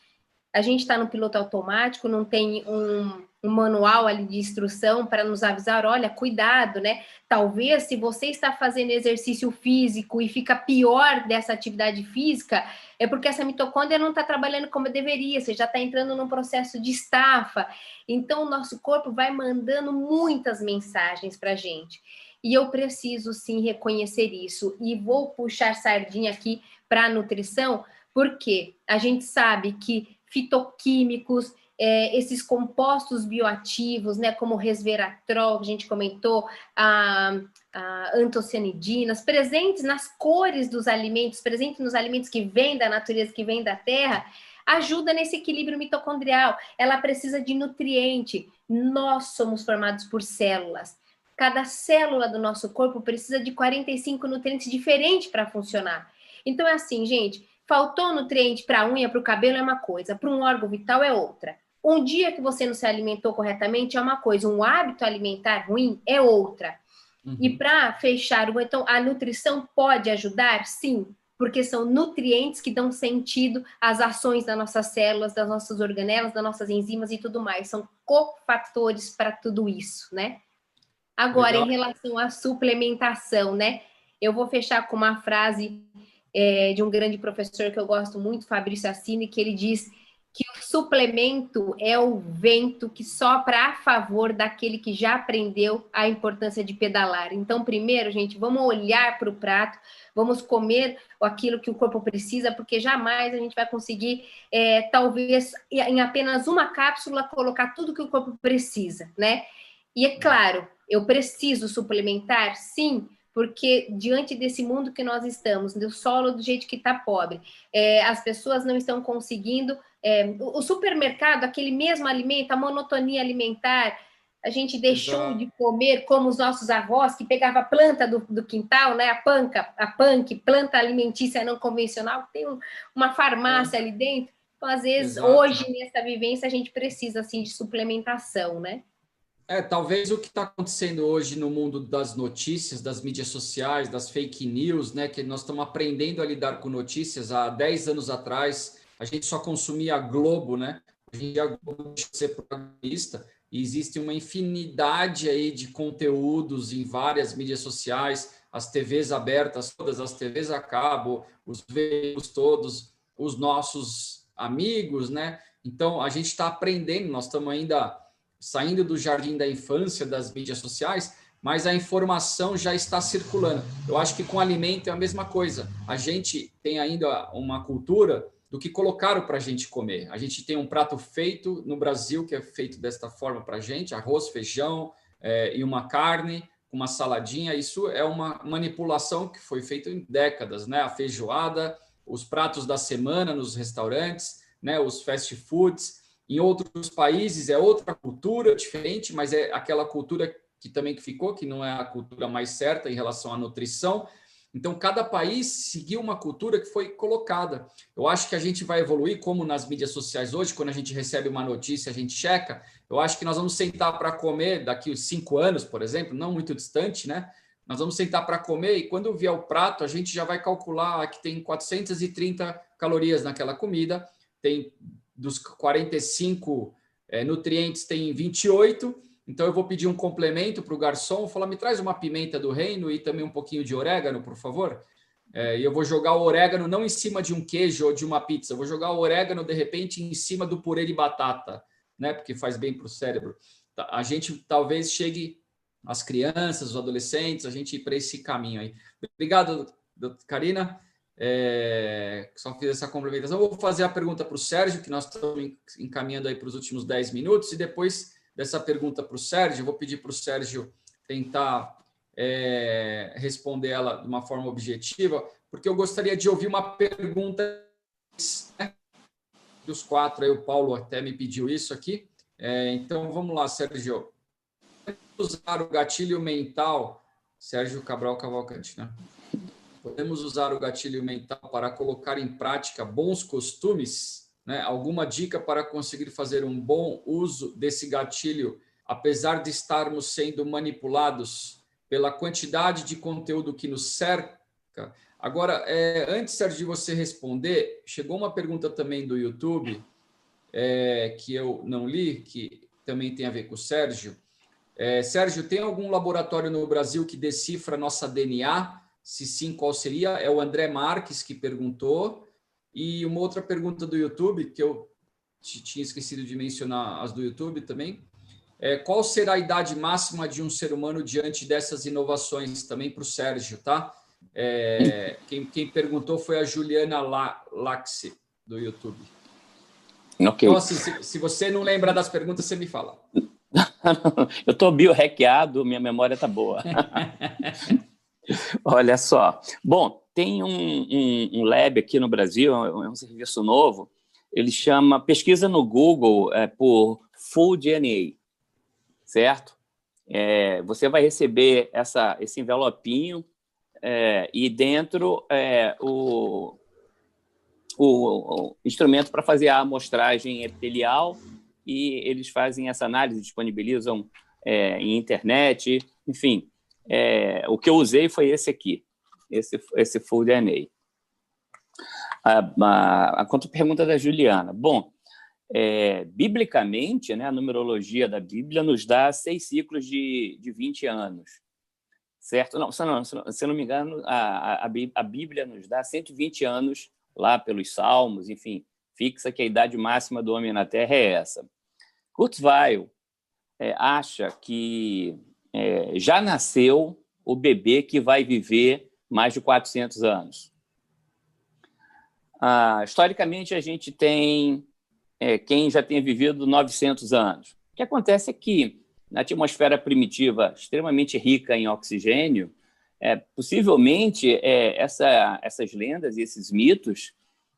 A gente está no piloto automático, não tem um manual ali de instrução para nos avisar, olha, cuidado, né? Talvez se você está fazendo exercício físico e fica pior dessa atividade física, é porque essa mitocôndria não está trabalhando como deveria, você já está entrando num processo de estafa. Então, o nosso corpo vai mandando muitas mensagens para a gente. E eu preciso, sim, reconhecer isso. E vou puxar sardinha aqui para a nutrição, porque a gente sabe que fitoquímicos, esses compostos bioativos, né, como o resveratrol, que a gente comentou, a antocianidinas, presentes nas cores dos alimentos, presentes nos alimentos que vêm da natureza, que vêm da terra, ajuda nesse equilíbrio mitocondrial. Ela precisa de nutriente. Nós somos formados por células. Cada célula do nosso corpo precisa de 45 nutrientes diferentes para funcionar. Então é assim, gente, faltou nutriente para a unha, para o cabelo é uma coisa, para um órgão vital é outra. Um dia que você não se alimentou corretamente é uma coisa, um hábito alimentar ruim é outra. Uhum. E para fechar, então a nutrição pode ajudar? Sim, porque são nutrientes que dão sentido às ações das nossas células, das nossas organelas, das nossas enzimas e tudo mais. São cofatores para tudo isso, né? Agora, legal. Em relação à suplementação, né? Eu vou fechar com uma frase de um grande professor que eu gosto muito, Fabrício Assini, que ele diz que o suplemento é o vento que sopra a favor daquele que já aprendeu a importância de pedalar. Então, primeiro, gente, vamos olhar para o prato, vamos comer aquilo que o corpo precisa, porque jamais a gente vai conseguir, talvez, em apenas uma cápsula, colocar tudo que o corpo precisa, né? E é claro, eu preciso suplementar, sim, porque diante desse mundo que nós estamos, do solo do jeito que está pobre, as pessoas não estão conseguindo, o supermercado, aquele mesmo alimento, a monotonia alimentar, a gente deixou de comer como os nossos avós, que pegava a planta do quintal, né, a punk, planta alimentícia não convencional, tem uma farmácia ali dentro, então às vezes hoje nessa vivência a gente precisa assim de suplementação, né? Talvez o que está acontecendo hoje no mundo das notícias, das mídias sociais, das fake news, né, que nós estamos aprendendo a lidar com notícias. Há 10 anos atrás, a gente só consumia a Globo, né? Hoje em dia a Globo deixa de ser protagonista e existe uma infinidade aí de conteúdos em várias mídias sociais, as TVs abertas, todas as TVs a cabo, os veículos todos, os nossos amigos, né? Então, a gente está aprendendo, nós estamos ainda saindo do jardim da infância das mídias sociais, mas a informação já está circulando. Eu acho que com alimento é a mesma coisa. A gente tem ainda uma cultura do que colocaram para a gente comer. A gente tem um prato feito no Brasil, que é feito desta forma para a gente, arroz, feijão e uma carne, uma saladinha. Isso é uma manipulação que foi feita em décadas, né? A feijoada, os pratos da semana nos restaurantes, né? Os fast foods. Em outros países é outra cultura diferente, mas é aquela cultura que também ficou, que não é a cultura mais certa em relação à nutrição. Então, cada país seguiu uma cultura que foi colocada. Eu acho que a gente vai evoluir, como nas mídias sociais hoje, quando a gente recebe uma notícia, a gente checa. Eu acho que nós vamos sentar para comer daqui a 5 anos, por exemplo, não muito distante, né? Nós vamos sentar para comer e quando vier o prato, a gente já vai calcular que tem 430 calorias naquela comida, tem dos 45 nutrientes, tem 28. Então, eu vou pedir um complemento para o garçom, falar, me traz uma pimenta do reino e também um pouquinho de orégano, por favor. E eu vou jogar o orégano não em cima de um queijo ou de uma pizza, eu vou jogar o orégano, de repente, em cima do purê de batata, né? Porque faz bem para o cérebro. A gente talvez chegue, as crianças, os adolescentes, a gente ir para esse caminho aí. Obrigado, Karina. Só fiz essa complementação. Eu vou fazer a pergunta para o Sérgio, que nós estamos encaminhando aí para os últimos 10 minutos, e depois dessa pergunta para o Sérgio, eu vou pedir para o Sérgio tentar responder ela de uma forma objetiva, porque eu gostaria de ouvir uma pergunta, né, dos 4, aí o Paulo até me pediu isso aqui. Então, vamos lá, Sérgio. Usar o gatilho mental, Sérgio Cabral Cavalcante, né? Podemos usar o gatilho mental para colocar em prática bons costumes? Né? Alguma dica para conseguir fazer um bom uso desse gatilho, apesar de estarmos sendo manipulados pela quantidade de conteúdo que nos cerca? Agora, antes, Sérgio, de você responder, chegou uma pergunta também do YouTube, que eu não li, que também tem a ver com o Sérgio. Sérgio, tem algum laboratório no Brasil que decifra nossa DNA? Se sim, qual seria? É o André Marques que perguntou. E uma outra pergunta do YouTube, que eu tinha esquecido de mencionar as do YouTube também. Qual será a idade máxima de um ser humano diante dessas inovações? Também para o Sérgio, tá? Quem perguntou foi a Juliana Laxe, do YouTube. Okay. Então, assim, se você não lembra das perguntas, você me fala. Eu estou biohackeado, minha memória está boa. Olha só. Bom, tem um lab aqui no Brasil, é um serviço novo, ele chama, pesquisa no Google por Full DNA, certo? Você vai receber esse envelopinho e dentro o instrumento para fazer a amostragem epitelial, e eles fazem essa análise, disponibilizam em internet, enfim. O que eu usei foi esse aqui, esse Full DNA. Quanto à pergunta da Juliana. Bom, biblicamente, né, a numerologia da Bíblia nos dá 6 ciclos de 20 anos, certo? Não, se eu não me engano, a Bíblia nos dá 120 anos, lá pelos Salmos, enfim, fixa que a idade máxima do homem na Terra é essa. Kurzweil acha que já nasceu o bebê que vai viver mais de 400 anos. Historicamente, a gente tem quem já tenha vivido 900 anos. O que acontece é que, na atmosfera primitiva, extremamente rica em oxigênio, possivelmente essas lendas e esses mitos,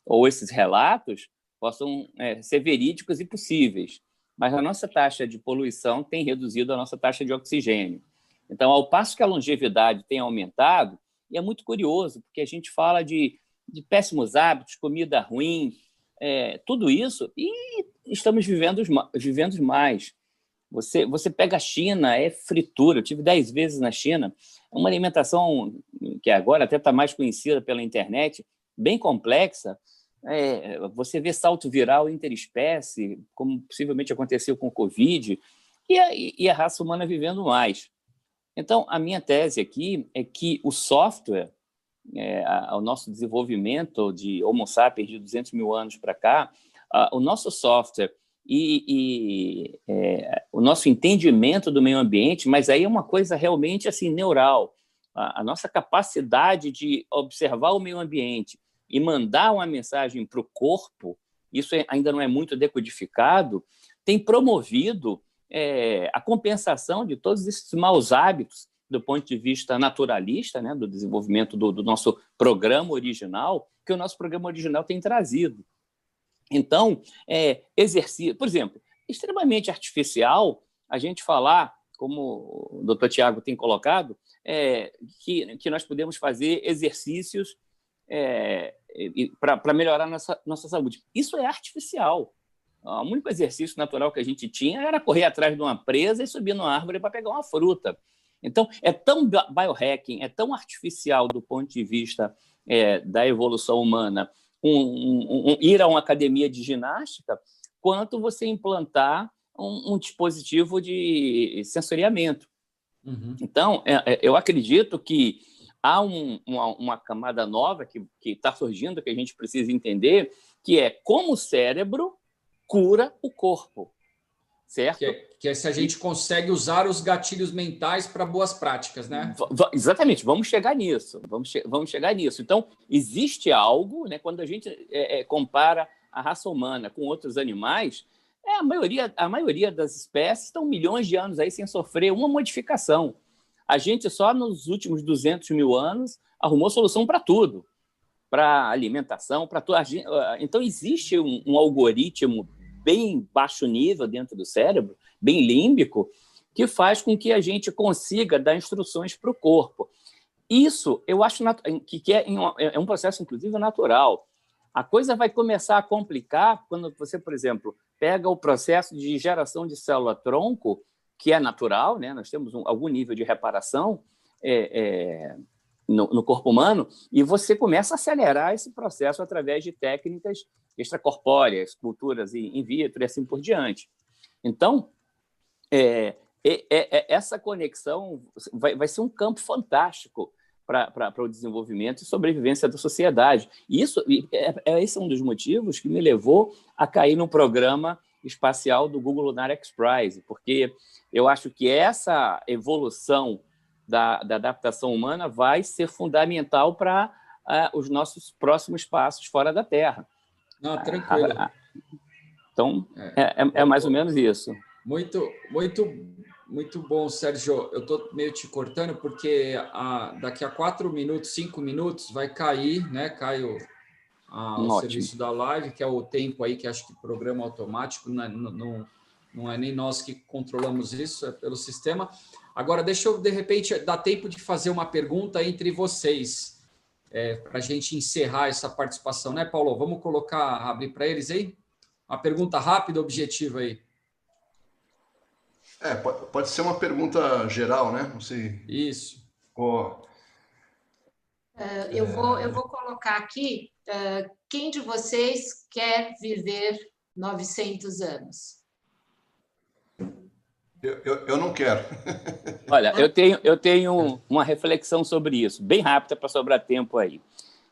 ou esses relatos, possam ser verídicos e possíveis. Mas a nossa taxa de poluição tem reduzido a nossa taxa de oxigênio. Então, ao passo que a longevidade tem aumentado, e é muito curioso, porque a gente fala de péssimos hábitos, comida ruim, tudo isso, e estamos vivendo mais. Você pega a China, é fritura. Eu tive 10 vezes na China. É uma alimentação que agora até está mais conhecida pela internet, bem complexa, você vê salto viral interespécie, como possivelmente aconteceu com o Covid, e a raça humana vivendo mais. Então, a minha tese aqui é que o software, o nosso desenvolvimento de Homo sapiens de 200 mil anos para cá, o nosso software o nosso entendimento do meio ambiente, mas aí é uma coisa realmente assim, neural. A nossa capacidade de observar o meio ambiente e mandar uma mensagem para o corpo, isso ainda não é muito decodificado, tem promovido a compensação de todos esses maus hábitos do ponto de vista naturalista, né, do desenvolvimento do nosso programa original, que o nosso programa original tem trazido. Então, exercício, por exemplo, extremamente artificial a gente falar, como o doutor Tiago tem colocado, que nós podemos fazer exercícios para melhorar nossa saúde. Isso é artificial. O único exercício natural que a gente tinha era correr atrás de uma presa e subir numa árvore para pegar uma fruta. Então, é tão biohacking, é tão artificial do ponto de vista da evolução humana ir a uma academia de ginástica, quanto você implantar um dispositivo de sensoriamento. Uhum. Então, eu acredito que há uma camada nova que está surgindo, que a gente precisa entender, que é como o cérebro cura o corpo, certo? Que é se a gente consegue usar os gatilhos mentais para boas práticas, né? Exatamente, vamos chegar nisso. Vamos chegar nisso. Então, existe algo, né, quando a gente compara a raça humana com outros animais, a maioria das espécies estão milhões de anos aí sem sofrer uma modificação. A gente só nos últimos 200 mil anos arrumou solução para tudo, para alimentação, para tudo. Então, existe um algoritmo bem baixo nível dentro do cérebro, bem límbico, que faz com que a gente consiga dar instruções para o corpo. Isso, eu acho que é um processo, inclusive, natural. A coisa vai começar a complicar quando você, por exemplo, pega o processo de geração de célula-tronco, que é natural, né? Nós temos algum nível de reparação no corpo humano, e você começa a acelerar esse processo através de técnicas extracorpóreas, culturas in vitro e assim por diante. Então, essa conexão vai ser um campo fantástico para o desenvolvimento e sobrevivência da sociedade. E esse é um dos motivos que me levou a cair no programa espacial do Google Lunar X Prize, porque eu acho que essa evolução da adaptação humana vai ser fundamental para os nossos próximos passos fora da Terra. Não, tranquilo. Então, é mais ou menos isso. Muito, muito, muito bom, Sérgio. Eu estou meio te cortando porque daqui a 4 minutos, 5 minutos, vai cair, né? Cai o serviço da live, que é o tempo aí, que acho que programa automático, não é nem nós que controlamos isso, é pelo sistema. Agora, deixa eu, de repente, dar tempo de fazer uma pergunta entre vocês, para a gente encerrar essa participação, né, Paulo? Vamos abrir para eles aí? Uma pergunta rápida, objetiva aí. Pode ser uma pergunta geral, né? Não sei. Isso. Eu vou colocar aqui, quem de vocês quer viver 900 anos? Eu não quero. Olha, eu tenho uma reflexão sobre isso, bem rápida para sobrar tempo aí.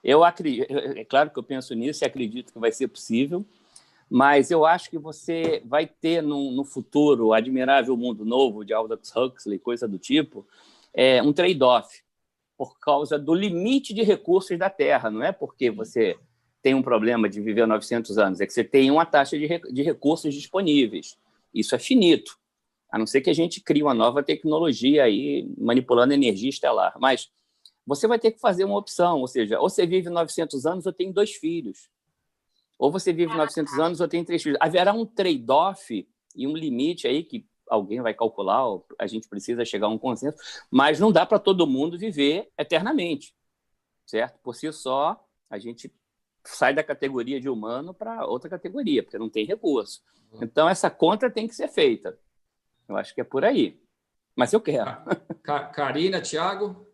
Eu acredito, é claro que eu penso nisso e acredito que vai ser possível, mas eu acho que você vai ter no futuro o Admirável Mundo Novo de Aldous Huxley, coisa do tipo, um trade-off por causa do limite de recursos da Terra. Não é porque você tem um problema de viver 900 anos, é que você tem uma taxa de recursos disponíveis. Isso é finito, a não ser que a gente crie uma nova tecnologia aí manipulando energia estelar. Mas você vai ter que fazer uma opção, ou seja, ou você vive 900 anos ou tem 2 filhos. Ou você vive 900 anos ou tem 3 filhos. Haverá um trade-off e um limite aí que alguém vai calcular, ou a gente precisa chegar a um consenso, mas não dá para todo mundo viver eternamente, certo? Por si só, a gente sai da categoria de humano para outra categoria, porque não tem recurso. Então, essa conta tem que ser feita. Eu acho que é por aí. Mas eu quero. Karina, Thiago?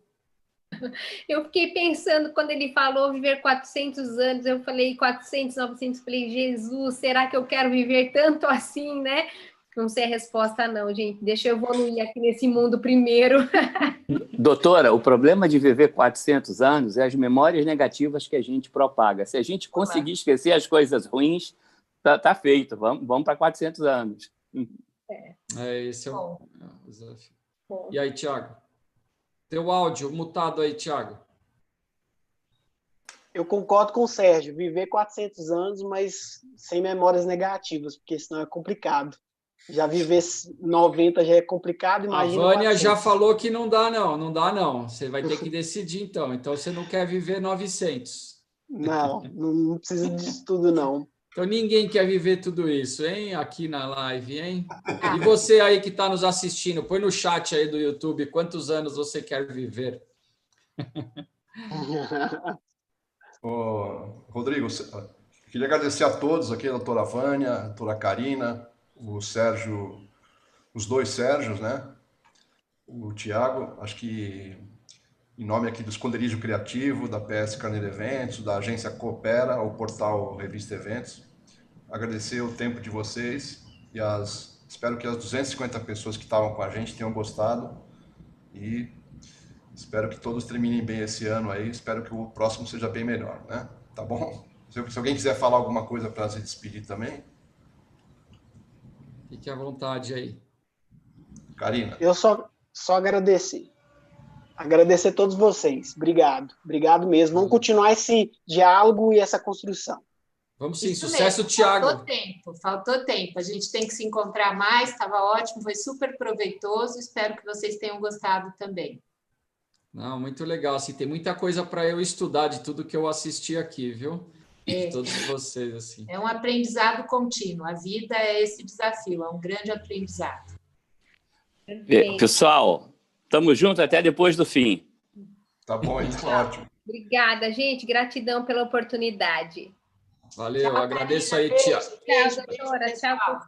Eu fiquei pensando, quando ele falou viver 400 anos, eu falei 400, 900, falei, Jesus, será que eu quero viver tanto assim, né? Não sei a resposta não, gente. Deixa eu evoluir aqui nesse mundo primeiro. Doutora, o problema de viver 400 anos é as memórias negativas que a gente propaga. Se a gente conseguir esquecer as coisas ruins, tá feito. Vamos para 400 anos. Esse é o desafio. E aí, Tiago? Teu áudio mutado aí, Tiago. Eu concordo com o Sérgio, viver 400 anos, mas sem memórias negativas, porque senão é complicado. Já viver 90 já é complicado, imagina. A Vânia 400. já falou que não dá, não. Você vai ter que decidir, então. Então, você não quer viver 900. Não precisa disso tudo, não. Então, ninguém quer viver tudo isso, hein? Aqui na live, hein? E você aí que está nos assistindo, põe no chat aí do YouTube quantos anos você quer viver. Rodrigo, queria agradecer a todos aqui, a doutora Vânia, a doutora Karina, o Sérgio, os dois Sérgios, né? O Tiago, acho que em nome aqui do Esconderijo Criativo, da PS Carneiro Eventos, da agência Coopera, o portal Revista Eventos, agradecer o tempo de vocês e espero que as 250 pessoas que estavam com a gente tenham gostado e espero que todos terminem bem esse ano aí, espero que o próximo seja bem melhor, né? Tá bom? Se alguém quiser falar alguma coisa para se despedir também. Fique à vontade aí. Karina. Eu só agradecer. Agradecer a todos vocês. Obrigado. Obrigado mesmo. Vamos continuar esse diálogo e essa construção. Vamos sim. Isso Sucesso, mesmo. Tiago. Faltou tempo. A gente tem que se encontrar mais. Estava ótimo, foi super proveitoso. Espero que vocês tenham gostado também. Não, muito legal. Assim, tem muita coisa para eu estudar de tudo que eu assisti aqui, viu? De todos vocês, assim. É um aprendizado contínuo. A vida é esse desafio, é um grande aprendizado. Pessoal, estamos juntos até depois do fim. Tá bom, então, ótimo. Obrigada, gente. Gratidão pela oportunidade. Valeu, Tchau, agradeço Karina. aí, Tiago. Tchau, doutora. Tchau, pessoal.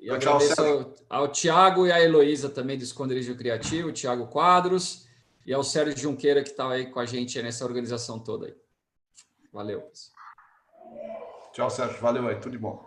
E agradeço ao Tiago e à Heloísa também do Esconderijo Criativo, o Tiago Quadros, e ao Sérgio Junqueira, que está aí com a gente nessa organização toda aí. Valeu, pessoal. Tchau, Sérgio. Valeu aí. Tudo de bom.